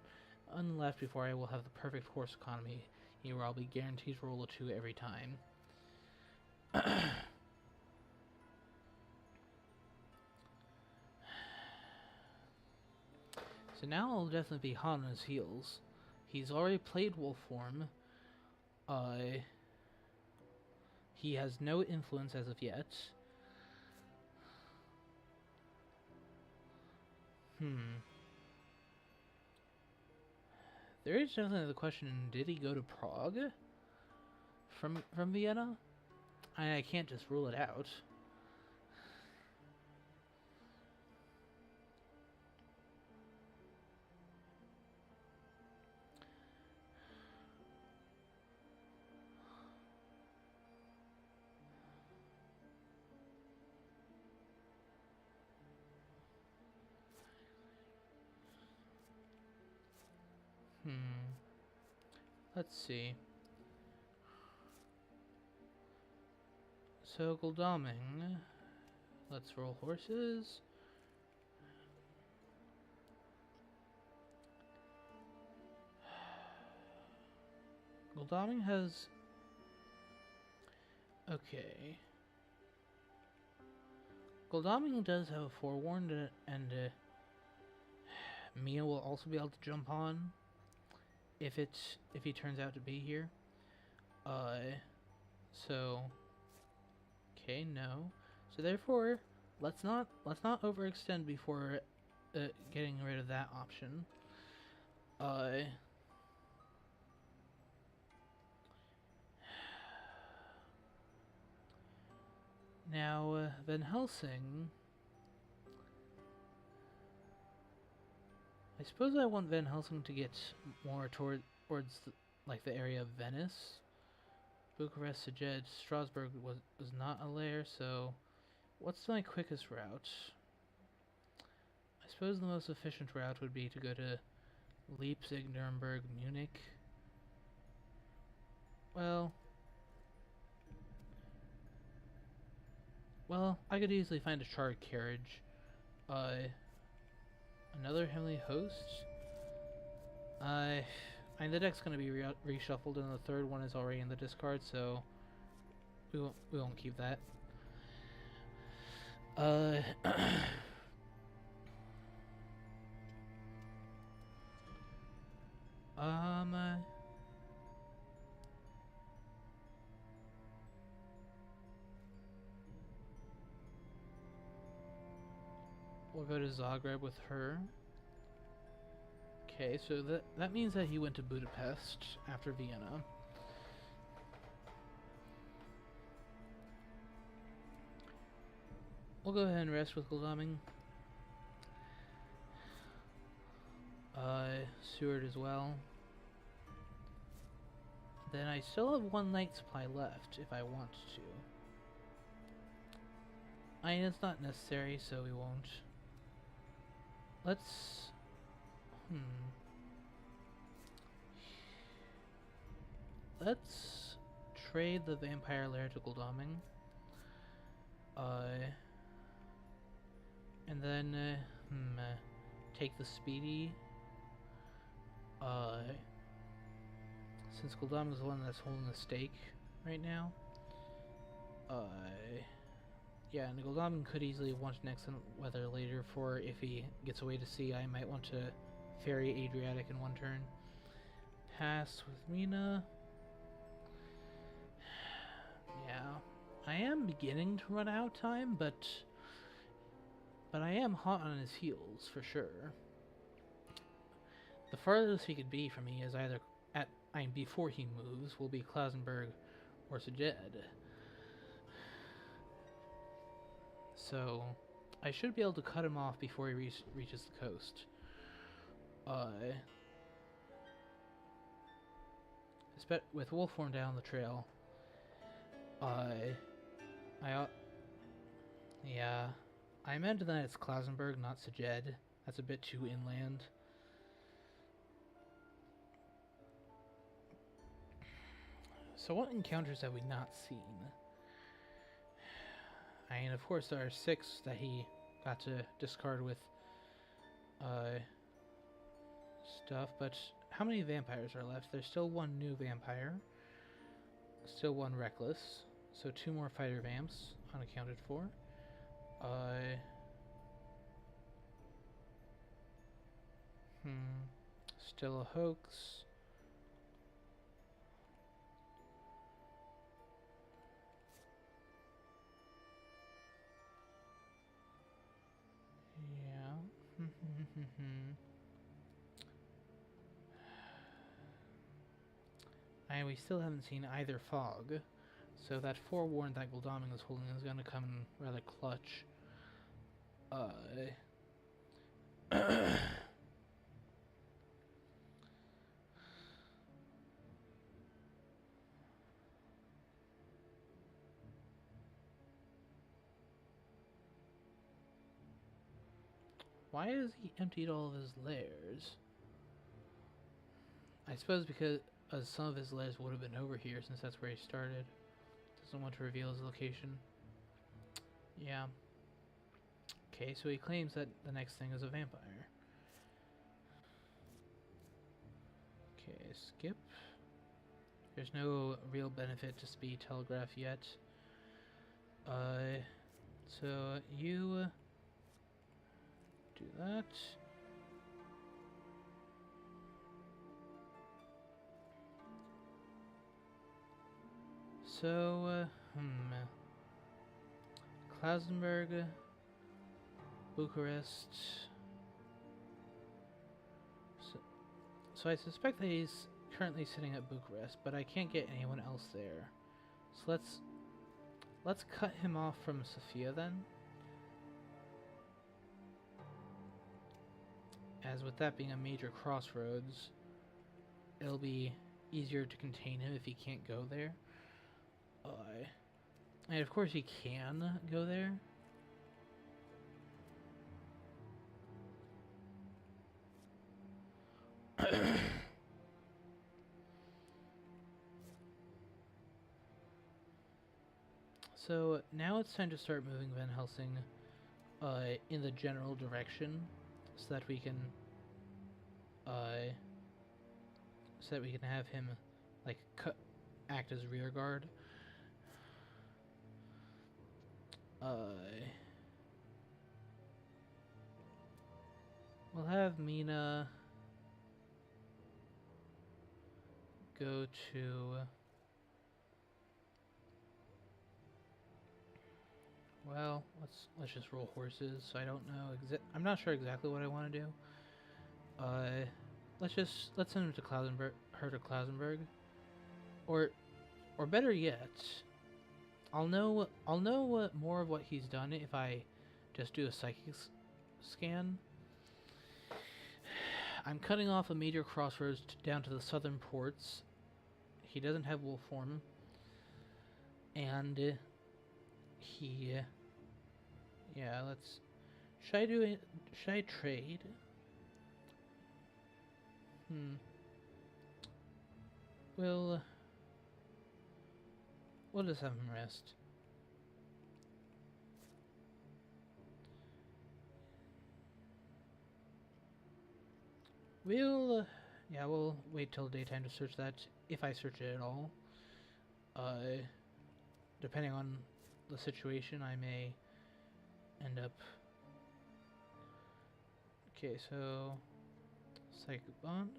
left before I will have the perfect horse economy, where I'll be guaranteed to roll a 2 every time. So now I'll definitely be hot on his heels. He's already played wolf form. He has no influence as of yet. There is definitely the question, did he go to Prague from Vienna? I can't just rule it out. Let's see. So, Goldaming. Let's roll horses. Goldaming has... Okay. Goldaming does have a forewarned, and Mia will also be able to jump on if he turns out to be here. So okay, no. So therefore, let's not overextend before getting rid of that option. Now, Van Helsing. I suppose I want Van Helsing to get more towards like the area of Venice. Bucharest, Szeged, Strasbourg was not a lair, so what's my quickest route? I suppose the most efficient route would be to go to Leipzig, Nuremberg, Munich. Well, I could easily find a chartered carriage. Another Heavenly Host? The deck's gonna be reshuffled, and the third one is already in the discard, so we won't keep that. We'll go to Zagreb with her. Okay, so that means that he went to Budapest after Vienna. We'll go ahead and rest with Goldaming. Seward as well. Then I still have 1 night supply left if I want to. I mean, it's not necessary, so we won't. Let's... Let's trade the Vampire Lair to Goldaming. And then, take the Speedy. Since Goldaming is the one that's holding the stake right now. Yeah, and Goldaming could easily want an excellent weather later for if he gets away to sea. I might want to ferry Adriatic in 1 turn. Pass with Mina. Yeah, I am beginning to run out of time, but I am hot on his heels for sure. The farthest he could be from me is either before he moves will be Klausenberg or Szeged. So I should be able to cut him off before he reaches the coast. With Wolfhorn down the trail. Yeah, I imagine that it's Klausenberg, not Szeged. That's a bit too inland. So what encounters have we not seen? I mean, of course, there are 6 that he got to discard with stuff, but how many vampires are left? There's still 1 new vampire, still 1 reckless, so 2 more fighter vamps unaccounted for. Still a hoax. Yeah. And we still haven't seen either fog, so that forewarned that Gul'daming is holding is going to come in rather clutch. Why has he emptied all of his lairs? I suppose because some of his lairs would have been over here since that's where he started. Doesn't want to reveal his location. Yeah. Okay, so he claims that the next thing is a vampire. Okay, skip. There's no real benefit to speed telegraph yet. So you do that. So, Klausenberg, Bucharest. So I suspect that he's currently sitting at Bucharest, but I can't get anyone else there. So let's cut him off from Sofia then. As with that being a major crossroads, it'll be easier to contain him if he can't go there. And of course he can go there. So now it's time to start moving Van Helsing in the general direction so that we can have him like act as rear guard. We'll have Mina go to... Well, let's just roll horses. So I don't know I'm not sure exactly what I want to do. Let's send him to her to Klausenberg, or better yet, I'll know more of what he's done if I just do a psychic scan. I'm cutting off a major crossroads down to the southern ports. He doesn't have wolf form, and yeah, should I trade? We'll just have him rest. We'll wait till daytime to search that, if I search it at all. Depending on the situation, I may end up... Okay, so... Psychic Bond.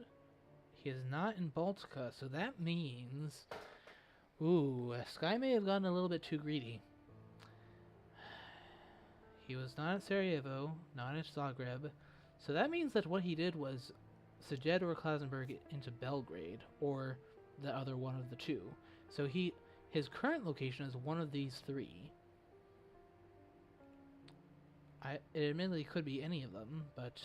He is not in Baltica, so that means... Ooh, Sky may have gotten a little bit too greedy. He was not at Sarajevo, not at Zagreb, so that means that what he did was Szeged or Klausenberg into Belgrade, or the other one of the two. So his current location is one of these 3. It admittedly could be any of them, but...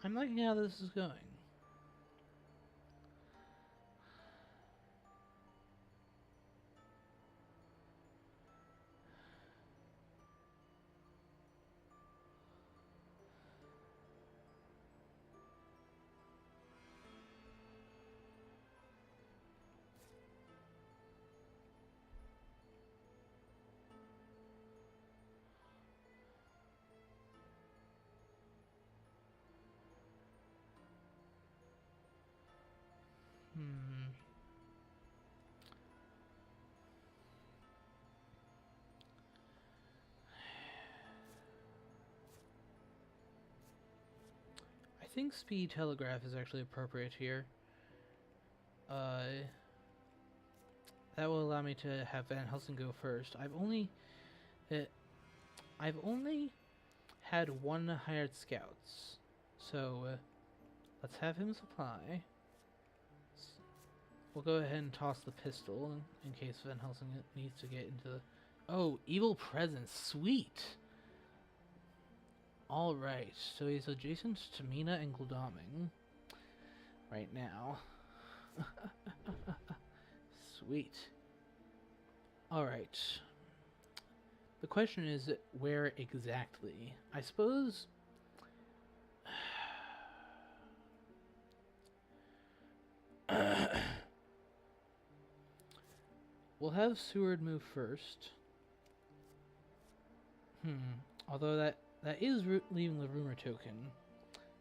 I'm liking how this is going. think speed telegraph is actually appropriate here. That will allow me to have Van Helsing go first. I've only had one hired scouts, so let's have him supply. We'll go ahead and toss the pistol in case Van Helsing needs to get into the... Oh, evil presence, sweet! Alright, so he's adjacent to Mina and Gludoming right now. Sweet. Alright. The question is, where exactly? I suppose... we'll have Seward move first. Although that is leaving the rumor token.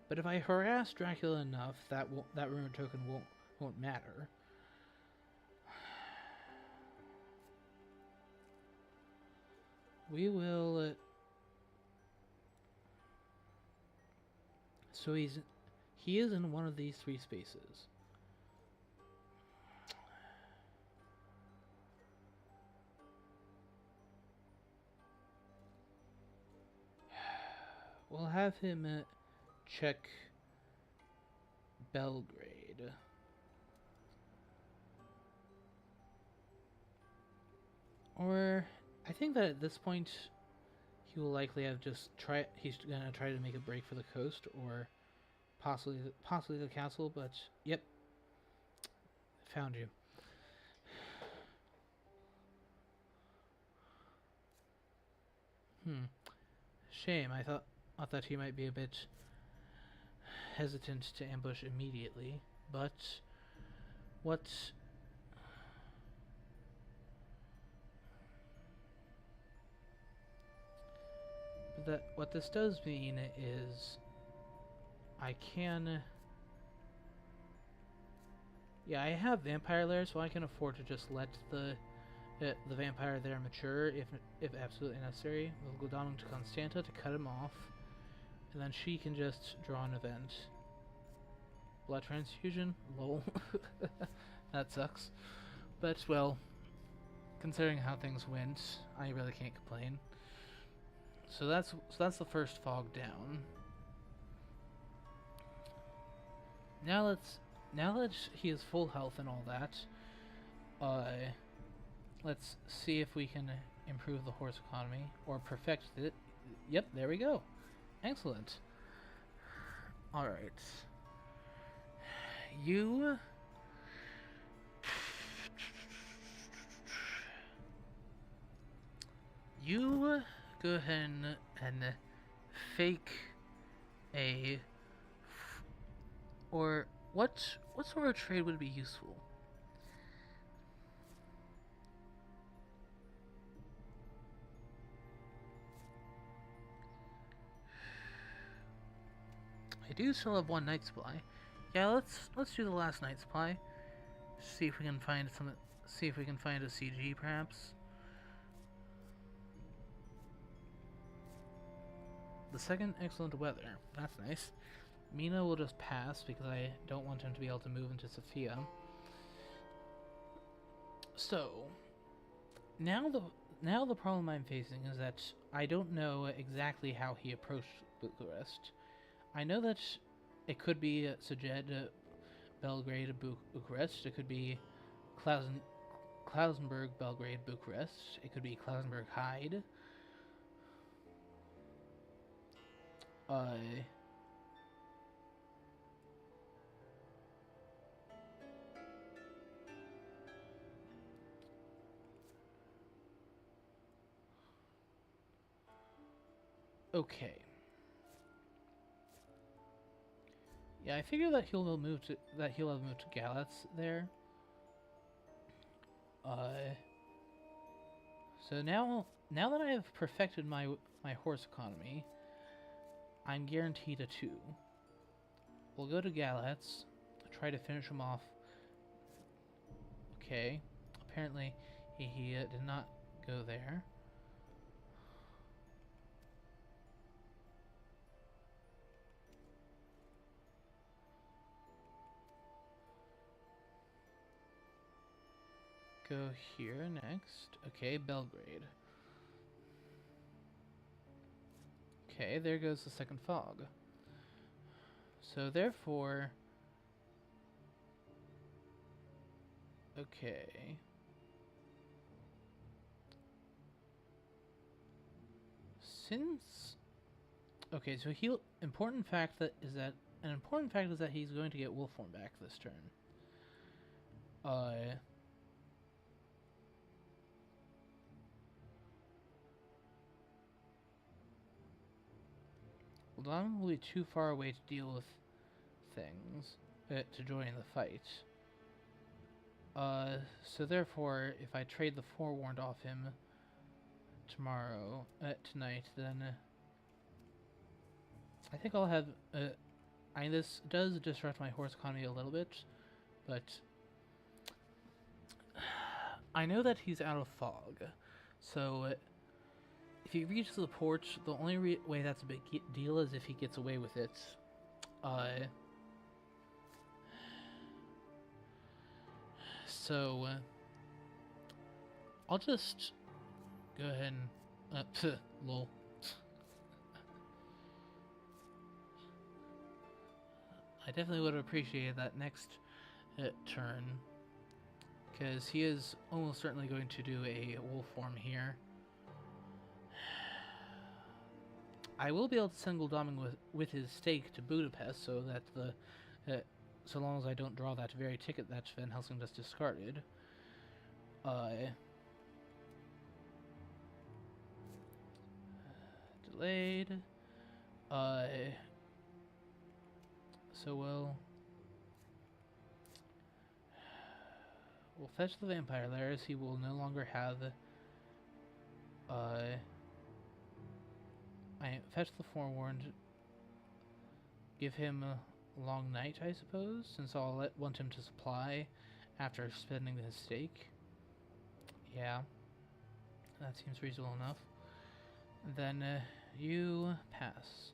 But if I harass Dracula enough, that rumor token won't matter. We will... so he is in one of these three spaces. We'll have him check Belgrade. Or I think that at this point he will likely have he's gonna try to make a break for the coast, or possibly the castle, but yep. Found you. Shame, I thought that he might be a bit hesitant to ambush immediately, but what this does mean is I can... yeah, I have vampire lair, so I can afford to just let the vampire there mature if absolutely necessary, with Gludoming to Constanta to cut him off, and then she can just draw an event. Blood transfusion? Lol. That sucks. But, well, considering how things went, I really can't complain. So that's the first fog down. Now that he is full health and all that, let's see if we can improve the horse economy, or perfect it. Yep, there we go. Excellent. Alright. You... go ahead and fake a... or what sort of trade would be useful? I do still have one night supply. Yeah, let's do the last night supply. See if we can find something. See if we can find a CG, perhaps. The second, excellent weather. That's nice. Mina will just pass because I don't want him to be able to move into Sophia. So now the problem I'm facing is that I don't know exactly how he approached Bucharest. I know that it could be Szeged, Belgrade, Bucharest. It could be Klausenberg, Belgrade, Bucharest. It could be Klausenberg, Hyde. Okay. Yeah, I figure that he'll have moved to Galatz there. So now that I have perfected my horse economy, I'm guaranteed a 2. We'll go to Galatz, try to finish him off. Okay, apparently he did not go there. go here next. Okay, Belgrade. Okay, there goes the second fog. So therefore... Okay. Since... Okay, so important fact is that he's going to get wolf form back this turn. Well, Dom will be too far away to deal with things, to join the fight. So therefore, if I trade the forewarned off him tonight, then I think I'll have, this does disrupt my horse economy a little bit, but I know that he's out of fog, so if he reaches the porch, the only way that's a big deal is if he gets away with it. So I'll just go ahead and lol. I definitely would have appreciated that next turn, because he is almost certainly going to do a wolf form here. I will be able to send Gul'daman with his stake to Budapest, so that so long as I don't draw that very ticket that Van Helsing just discarded. Delayed. So we'll fetch the Vampire Lair, as he will no longer have. I fetch the forewarned. Give him a long night, I suppose, since I'll want him to supply after spending his stake. Yeah, that seems reasonable enough. Then you pass.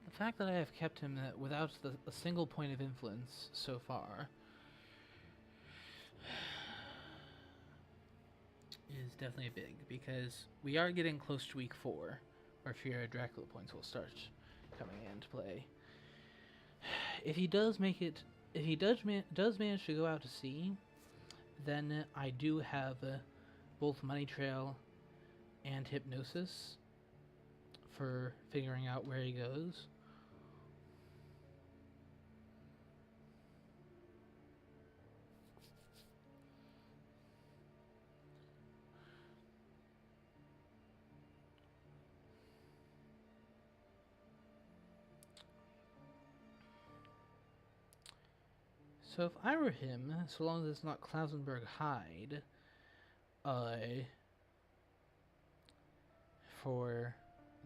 The fact that I have kept him without a single point of influence so far is definitely big, because we are getting close to week 4, where Fear of Dracula points will start coming into play. If he does manage to go out to sea, then I do have both Money Trail and Hypnosis for figuring out where he goes. So if I were him, so long as it's not Klausenberg Hyde, for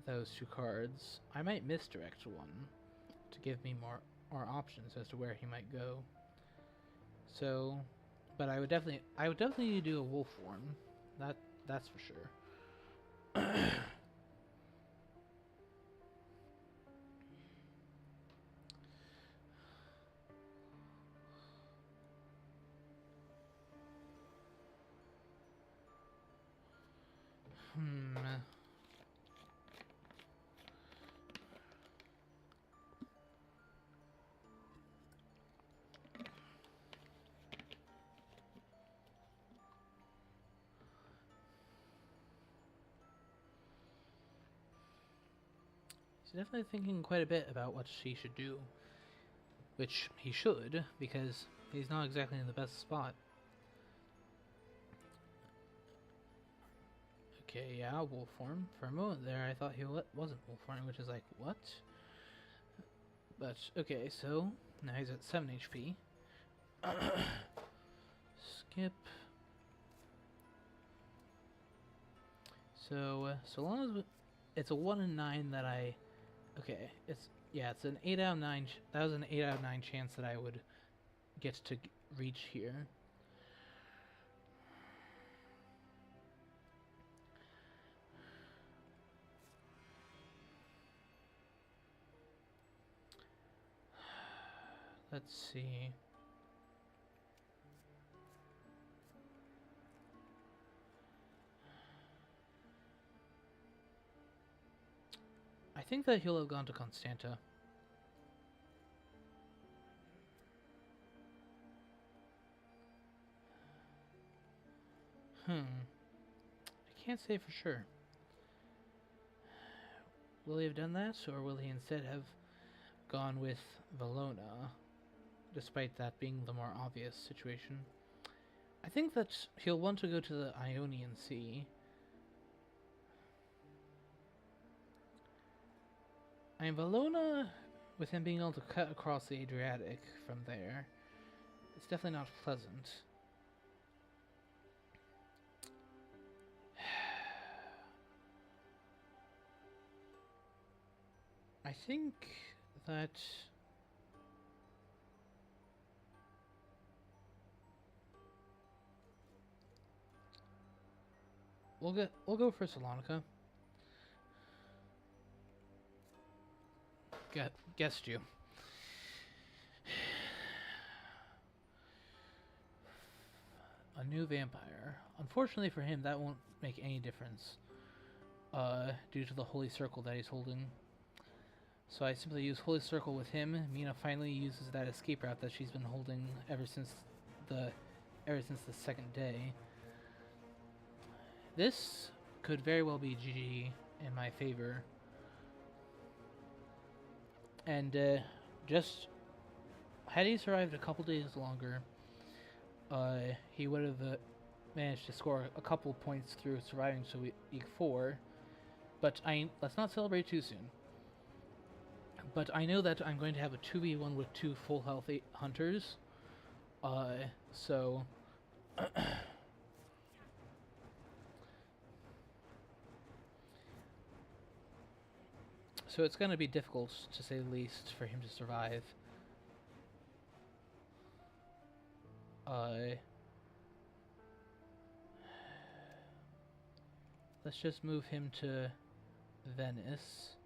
those 2 cards, I might misdirect one to give me more options as to where he might go. So, but I would definitely do a wolf form. That's for sure. He's definitely thinking quite a bit about what he should do. Which he should, because he's not exactly in the best spot. Okay, yeah, wolf form. For a moment there, I thought he wasn't wolf forming, which is like, what? But, okay, so now he's at 7 HP. Skip. So long as it's a 1 in 9 that I Okay, it's an 8 out of 9. That was an 8 out of 9 chance that I would get to reach here. Let's see. I think that he'll have gone to Constanta. I can't say for sure. Will he have done that, or will he instead have gone with Valona, despite that being the more obvious situation? I think that he'll want to go to the Ionian Sea. I mean, Valona, with him being able to cut across the Adriatic from there, it's definitely not pleasant. I think that we'll go for Salonika. Guessed you. A new vampire. Unfortunately for him, that won't make any difference. Due to the Holy Circle that he's holding. So I simply use Holy Circle with him. Mina finally uses that escape route that she's been holding ever since the second day. This could very well be GG in my favor. And just had he survived a couple days longer, he would have managed to score a couple points through surviving to week 4. But let's not celebrate too soon. But I know that I'm going to have a 2v1 with 2 full health hunters. So so it's going to be difficult, to say the least, for him to survive. Let's just move him to Venice.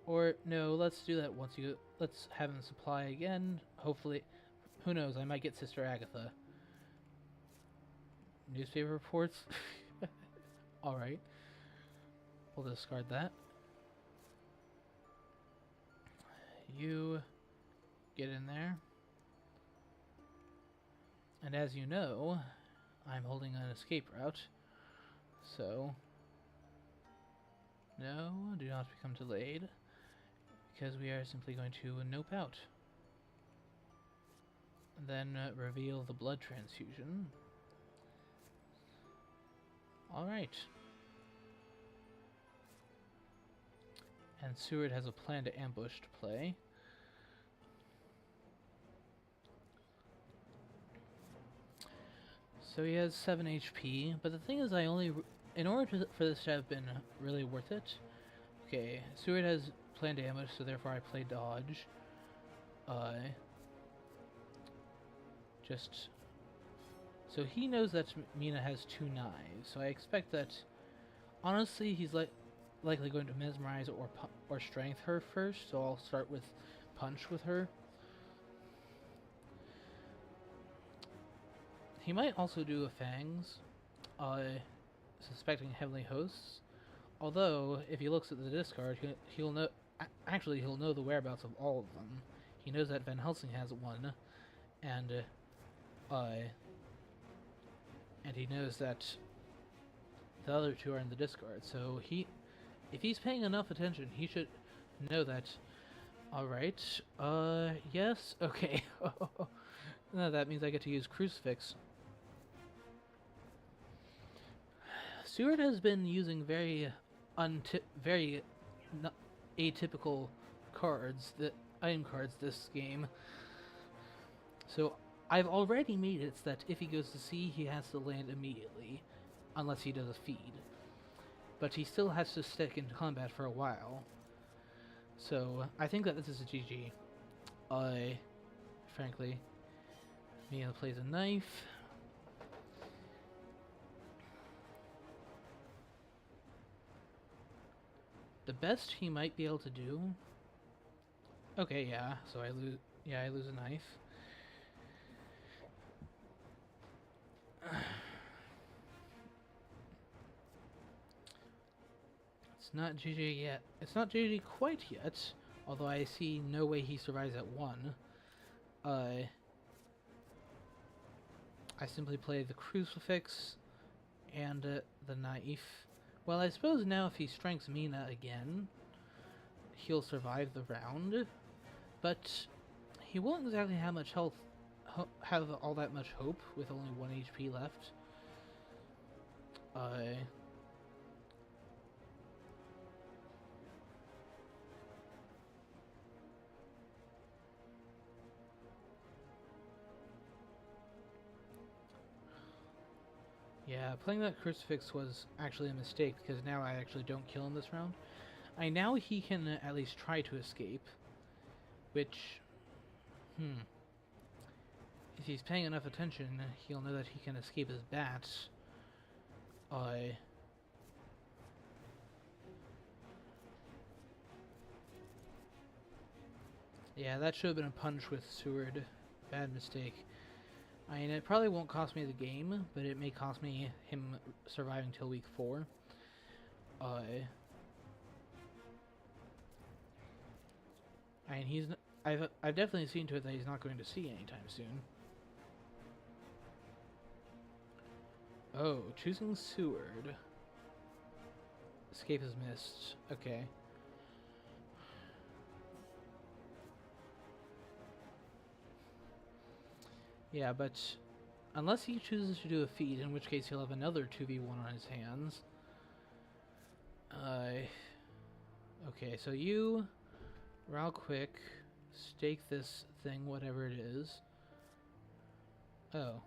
Or, no, let's do that once let's have him supply again. Hopefully, who knows, I might get Sister Agatha. Newspaper reports? Alright. We'll discard that. You get in there. And as you know, I'm holding an escape route. So, no, do not become delayed. Because we are simply going to nope out. And then reveal the blood transfusion. Alright. And Seward has a plan to ambush to play. So he has 7 HP, but the thing is in order for this to have been really worth it, okay, Seward has planned to ambush, so therefore I play dodge. So he knows that Mina has 2 knives, so I expect that, honestly, he's likely going to mesmerize or strength her first, so I'll start with punch with her. He might also do a fangs, suspecting heavenly hosts. Although, if he looks at the discard, he'll know. Actually, he'll know the whereabouts of all of them. He knows that Van Helsing has 1, and he knows that the other 2 are in the discard. So if he's paying enough attention, he should know that. All right. Yes. Okay. No, that means I get to use Crucifix. Seward has been using very atypical item cards this game. So I've already made it that if he goes to sea, he has to land immediately, unless he does a feed. but he still has to stick in combat for a while. So I think that this is a GG. Frankly, Mia plays a knife. The best he might be able to do. Okay, yeah. So I lose. Yeah, I lose a knife. It's not GG yet. It's not GG quite yet. Although I see no way he survives at 1. I simply play the crucifix and the knife. Well, I suppose now if he strikes Mina again, he'll survive the round. But he won't exactly have much health, have all that much hope with only 1 HP left. Yeah, playing that crucifix was actually a mistake because now I actually don't kill him this round. Now he can at least try to escape, which, if he's paying enough attention, he'll know that he can escape his bats. Yeah, that should have been a punch with Seward. Bad mistake. I mean, it probably won't cost me the game, but it may cost me him surviving till week 4. I mean, I've definitely seen to it that he's not going to see anytime soon. Oh, choosing Seward. Escape is missed. Okay. Yeah, but unless he chooses to do a feat, in which case he'll have another 2v1 on his hands. Okay, so you, real quick, stake this thing, whatever it is. Oh.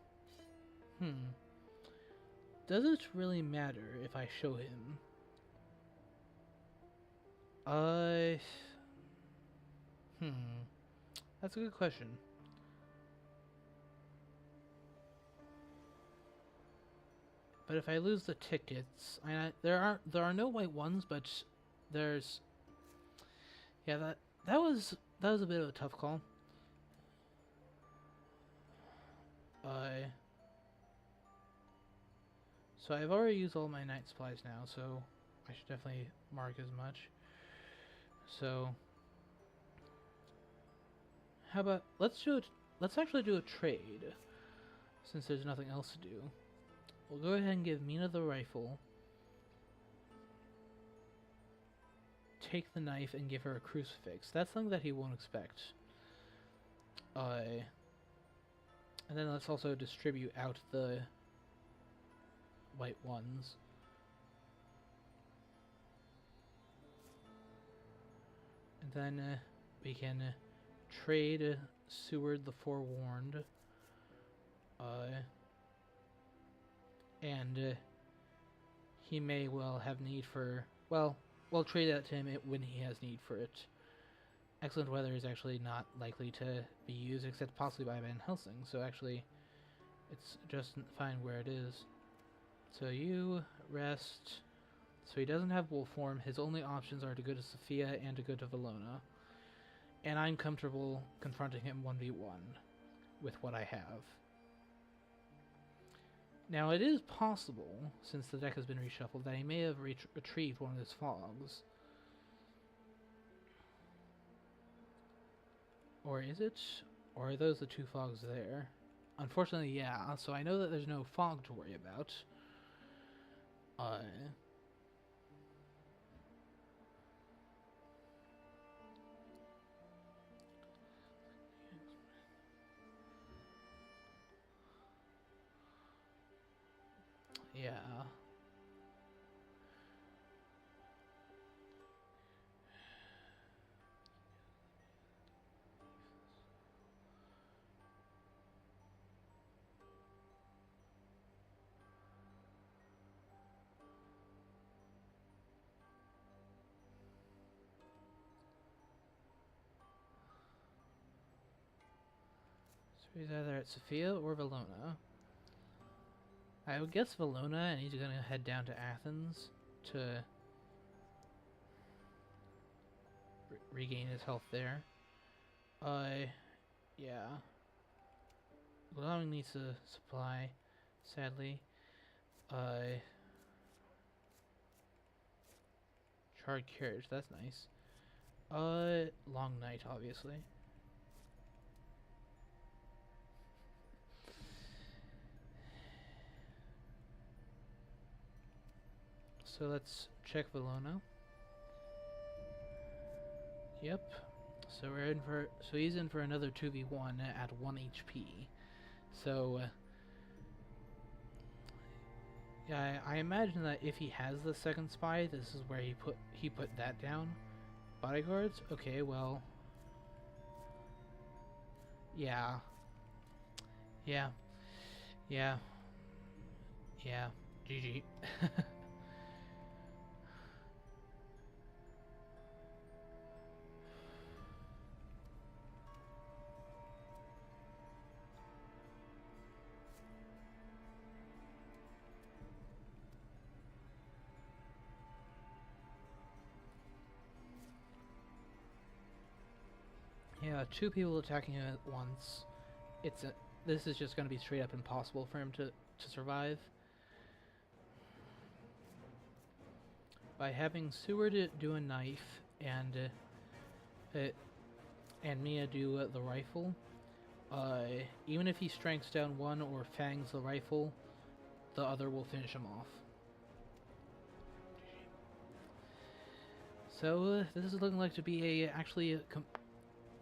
Does it really matter if I show him? That's a good question. But if I lose the tickets, there are no white ones, but there's, yeah, that was a bit of a tough call. So I've already used all my night supplies now, so I should definitely mark as much. So how about let's actually do a trade, since there's nothing else to do. We'll go ahead and give Mina the rifle, take the knife, and give her a crucifix. That's something that he won't expect. And then let's also distribute out the white ones. And then we can trade Seward the Forewarned. And he may well have need for, well, we'll trade that to him when he has need for it. Excellent Weather is actually not likely to be used except possibly by Van Helsing, so actually it's just fine where it is. So you rest. So he doesn't have wolf form. His only options are to go to Sophia and to go to Valona. And I'm comfortable confronting him 1v1 with what I have. Now it is possible, since the deck has been reshuffled, that he may have retrieved one of his fogs. Or is it? Or are those the 2 fogs there? Unfortunately, yeah, so I know that there's no fog to worry about. Yeah. So he's either at Sofia or Valona. I would guess Valona, and he's gonna head down to Athens to regain his health there. Yeah. Valona needs a supply, sadly. Charred carriage, that's nice. Long night, obviously. So let's check Valona. Yep. So we're in for. So he's in for another 2v1 at 1 HP. So. Yeah, I imagine that if he has the second spy, this is where he put that down. Bodyguards? Okay, well. Yeah. Yeah. Yeah. Yeah. GG. Yeah, 2 people attacking him at once. This is just going to be straight up impossible for him to survive. By having Seward do a knife and Mia do the rifle, even if he strikes down one or fangs the rifle, the other will finish him off. So this is looking like to be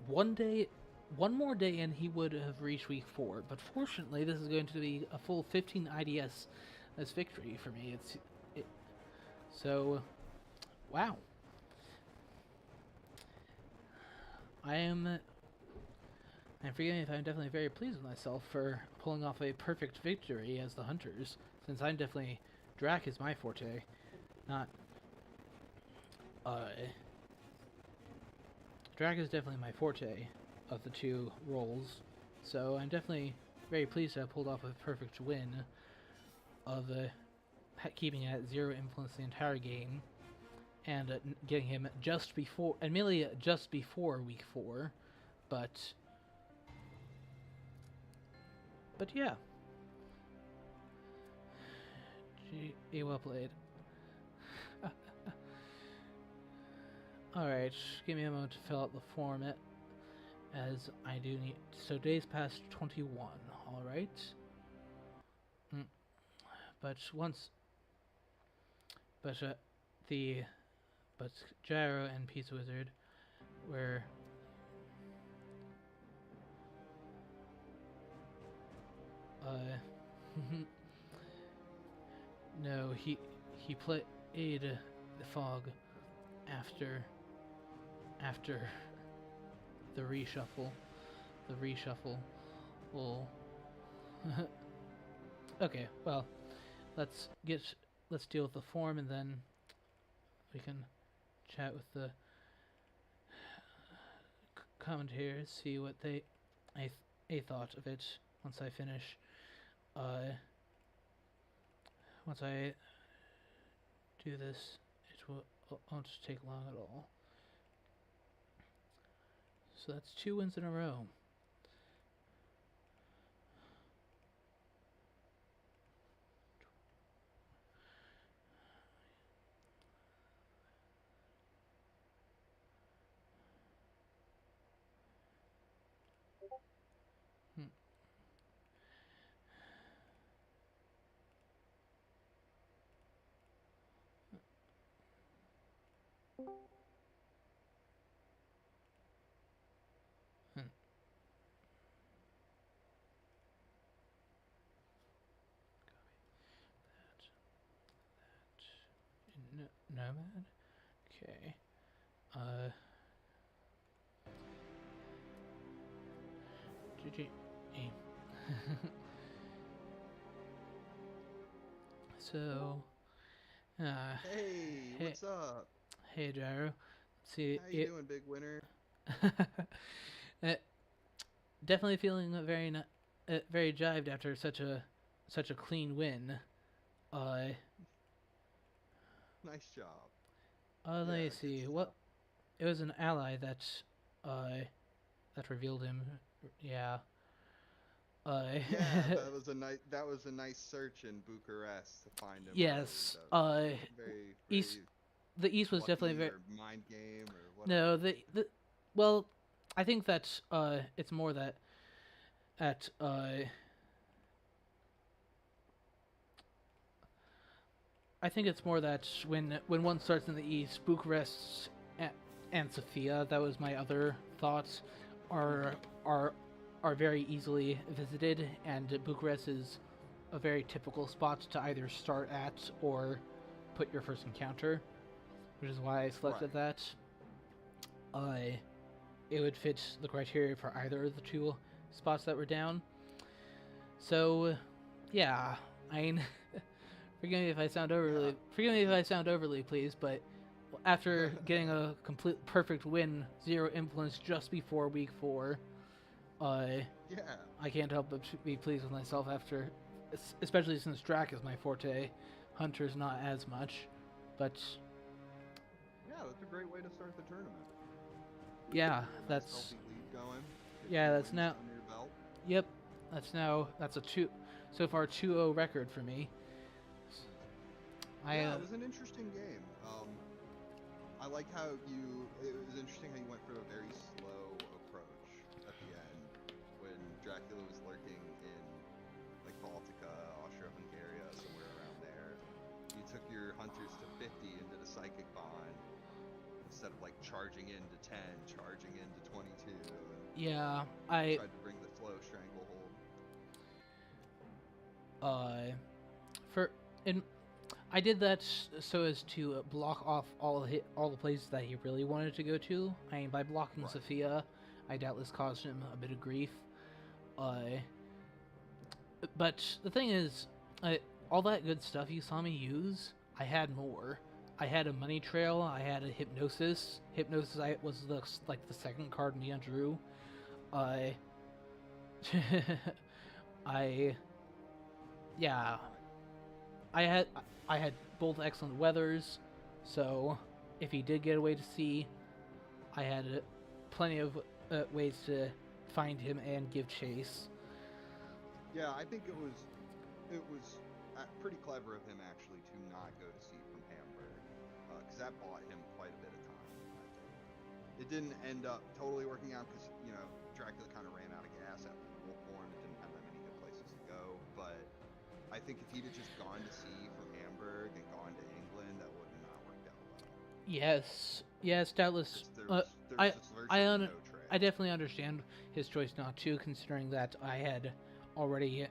one more day and he would have reached week 4. But fortunately, this is going to be a full 15 IDS as victory for me. So, wow. I'm forgetting if I'm definitely very pleased with myself for pulling off a perfect victory as the hunters, since I'm definitely Drac is my forte, not Drac is definitely my forte of the 2 roles, so I'm definitely very pleased to have pulled off a perfect win of keeping it at 0 influence the entire game, and getting him just before, admittedly just before week 4, but yeah. Well played. Alright, give me a moment to fill out the form as I do need. So days past 21, alright. But Gyro and Pizza Wizard were no, he played the fog after the reshuffle. Will okay, well, let's deal with the form and then we can chat with the commentators, see what they thought of it once I finish. Once I do this, won't take long at all. So that's 2 wins in a row. Nomad? Okay. GG. So, hey, what's up? Hey, Gyro. See, how you doing, big winner? definitely feeling very jived after such a clean win. Uh, Nice job. Let me Yeah, good see. What stuff. it was an ally uh that revealed him. Yeah. Uh, Yeah, that was a nice search in Bucharest to find him early. yes. That was very East. very The East was definitely lucky very. or mind game or No, whatever. the well, I think that it's more that at I think it's more that when one starts in the East, Bucharest and Sofia, that was my other thoughts, are Hmm. are are very easily visited, and Bucharest is a very typical spot to either start at or put your first encounter, which is why I selected Right. that. Uh, it would fit the criteria for either of the two spots that were down. So, yeah, I mean, Yeah. forgive me if I sound overly pleased, but after getting a complete perfect win, 0 influence just before week 4, uh, Yeah. I can't help but be pleased with myself after, especially since Drac is my forte. Hunter's not as much, but Yeah, that's a great way to start the tournament. yeah, Get a nice that's healthy lead going. Get yeah, two that's wins now. under your belt. Yep, that's a so far 2-0 record for me. I Yeah, it was an interesting game. I like how you. It was interesting how you went for a very slow approach at the end when Dracula was lurking in like Baltica, Austria-Hungary, somewhere around there. You took your hunters to 50 and did a psychic bond instead of like charging into 10, charging into 22, and yeah, I tried to bring the slow stranglehold. uh for in I did that so as to block off all the places that he really wanted to go to. I mean, by blocking Right. Sophia, I doubtless caused him a bit of grief. Uh, but the thing is, all that good stuff you saw me use, I had more. I had a money trail. I had a hypnosis. Hypnosis. I was the second card Mia drew. I, I, yeah. Nice. I had I had both excellent weathers, so if he did get away to sea, I had plenty of ways to find him and give chase. Yeah, I think it was pretty clever of him actually to not go to sea from Hamburg, because that bought him quite a bit of time. I think it didn't end up totally working out because Dracula kind of ran out of gas after the wolf form. It didn't have that many good places to go, but I think if he'd have just gone to sea from Hamburg and gone to England, that would have not worked out well Yes, doubtless. because there was I just I virtually no I trail. definitely understand his choice not to, considering that I had already.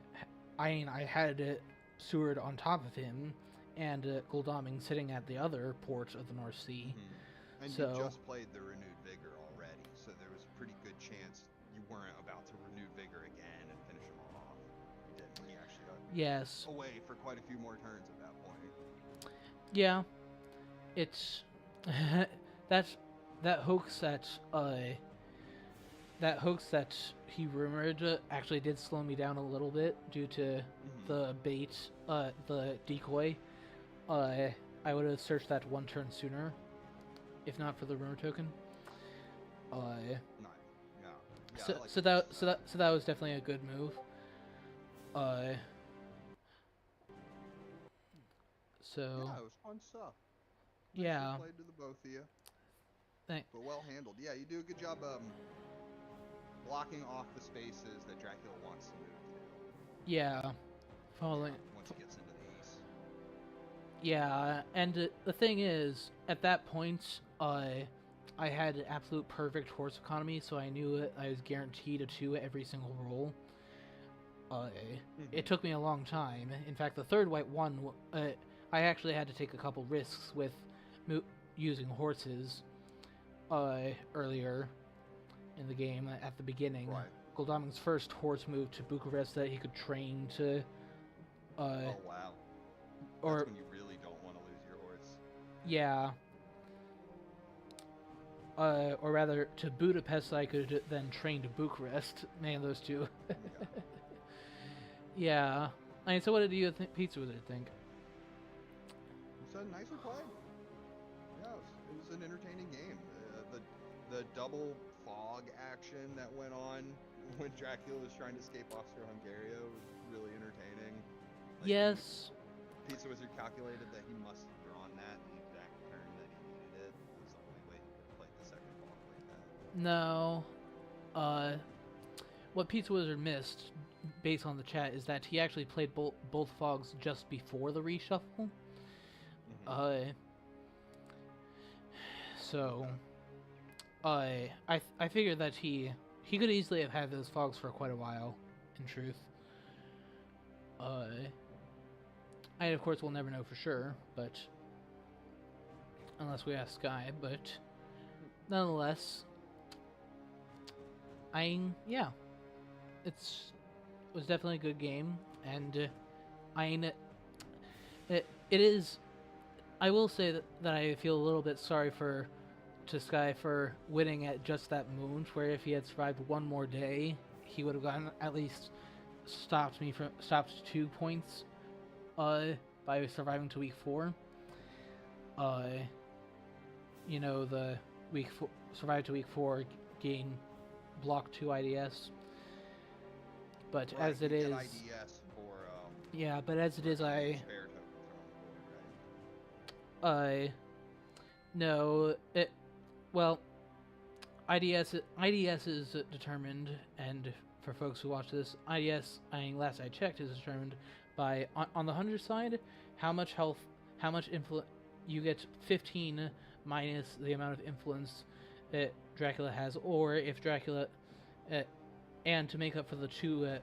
I mean, I had Seward on top of him, and Goldaming sitting at the other port of the North Sea. Hmm. And you So just played the renewed vigor already, so there was a pretty good chance you weren't about to renew vigor again and finish him off. You didn't. He actually got yes, away for quite a few more turns at that point. yeah, it's that's that hoax that he rumored actually did slow me down a little bit due to Hmm. the bait, the decoy. Uh, I would have searched that 1 turn sooner, if not for the rumor token. Uh, Nice. Yeah. Yeah, I like the use of so that. that was definitely a good move. Uh, so Yeah, it was fun stuff. Nicely yeah, played to the both of you, thank but well handled. Yeah, you do a good job blocking off the spaces that Dracula wants to move to. yeah, following. Yeah, once he gets into the east. Yeah, and the thing is, at that point, I had absolute perfect horse economy, so I knew I was guaranteed a 2 every single roll. Uh, it Hmm. took me a long time. In fact, the third white one, I actually had to take a couple risks with mo- using horses earlier in the game at the beginning. Right. Goldaming's first horse move to Bucharest that he could train to, uh, Oh wow. That's or when you really don't want to lose your horse. yeah, or rather to Budapest, so I could then train to Bucharest. Man, those two. Yeah. Yeah. I mean, so what did you Pizza Wizard think? It's a nicely played. Yeah, it was an entertaining game. The double fog action that went on when Dracula was trying to escape Austro-Hungary was really entertaining. Like, Yes. Pizza Wizard calculated that he must have drawn that in the exact turn that he needed it. It was the only way he could have played the second fog like that. No. What Pizza Wizard missed, based on the chat, is that he actually played both fogs just before the reshuffle. So, I figured that he could easily have had those fogs for quite a while, in truth. I of course will never know for sure, but unless we ask Sky, but nonetheless, it was definitely a good game, and it is. I will say that I feel a little bit sorry to Sky for winning at just that moment, where if he had survived one more day, he would have gotten at least stopped 2 points by surviving to week 4. You know, the survive to week 4, gain block 2 IDS. But Right, as it you is, get IDS for yeah. But as it is, spare tokens on board, right? No, well, IDS is determined, and for folks who watch this, IDS, last I checked, is determined by on the 100 side, how much health, how much influence you get, 15 minus the amount of influence that Dracula has, or if Dracula, and to make up for the two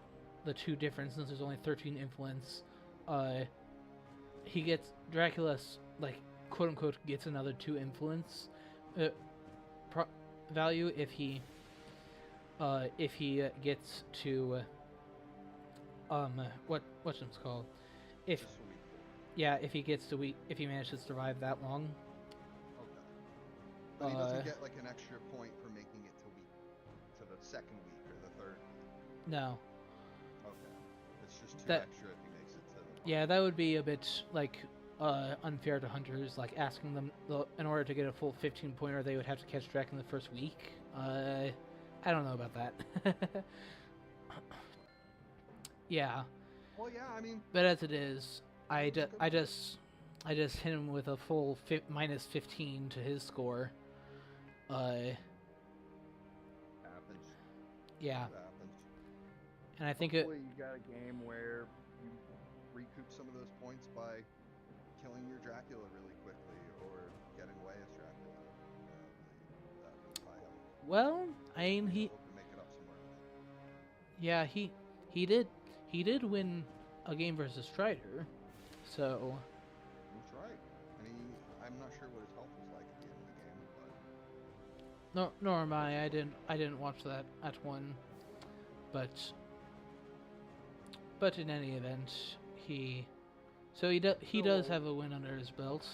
difference, since there's only 13 influence, he gets Dracula's, like, quote unquote gets another 2 influence value if he gets to what's it called, if Just for week 4. yeah, if he manages to survive that long. Okay. But he doesn't get like an extra point for making it to the second week or the third week. No. Okay. It's just 2 That- extra if he makes it to the Yeah, that would be a bit like unfair to hunters, like asking them in order to get a full 15 pointer they would have to catch Drac in the first week. I don't know about that. Yeah, Well, yeah, I mean, but as it is, I just hit him with a full minus 15 to his score. happens. Yeah, It happens. and I think Hopefully you got a game where you recoup some of those points by killing your Dracula really quickly or getting away as Dracula. That was high health. well, he Hope to make it up somewhere else. yeah, he did win a game versus Strider, so That's right. And I'm not sure what his health was like at the end of the game, but nor am I. I didn't watch that at one, but in any event, he does have a win under his belt.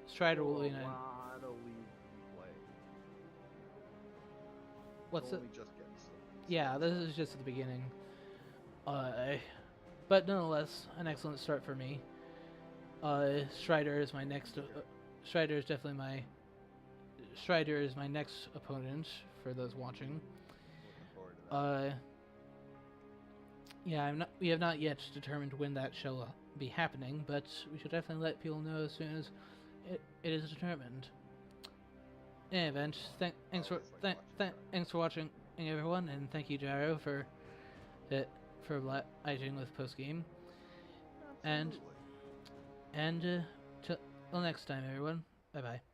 Strider will win. A lot of leagues he played. What's we're it? only just getting started. Yeah, this is just the beginning. But nonetheless, an excellent start for me. Strider is my next. Strider is definitely my. Strider is my next opponent for those watching. Looking forward to that. Yeah, we have not yet determined when that shall be happening, but we should definitely let people know as soon as it is determined. In any event, thanks for watching, everyone, and thank you, Gyro, for lighting with post game. Absolutely. And till next time, everyone. Bye bye.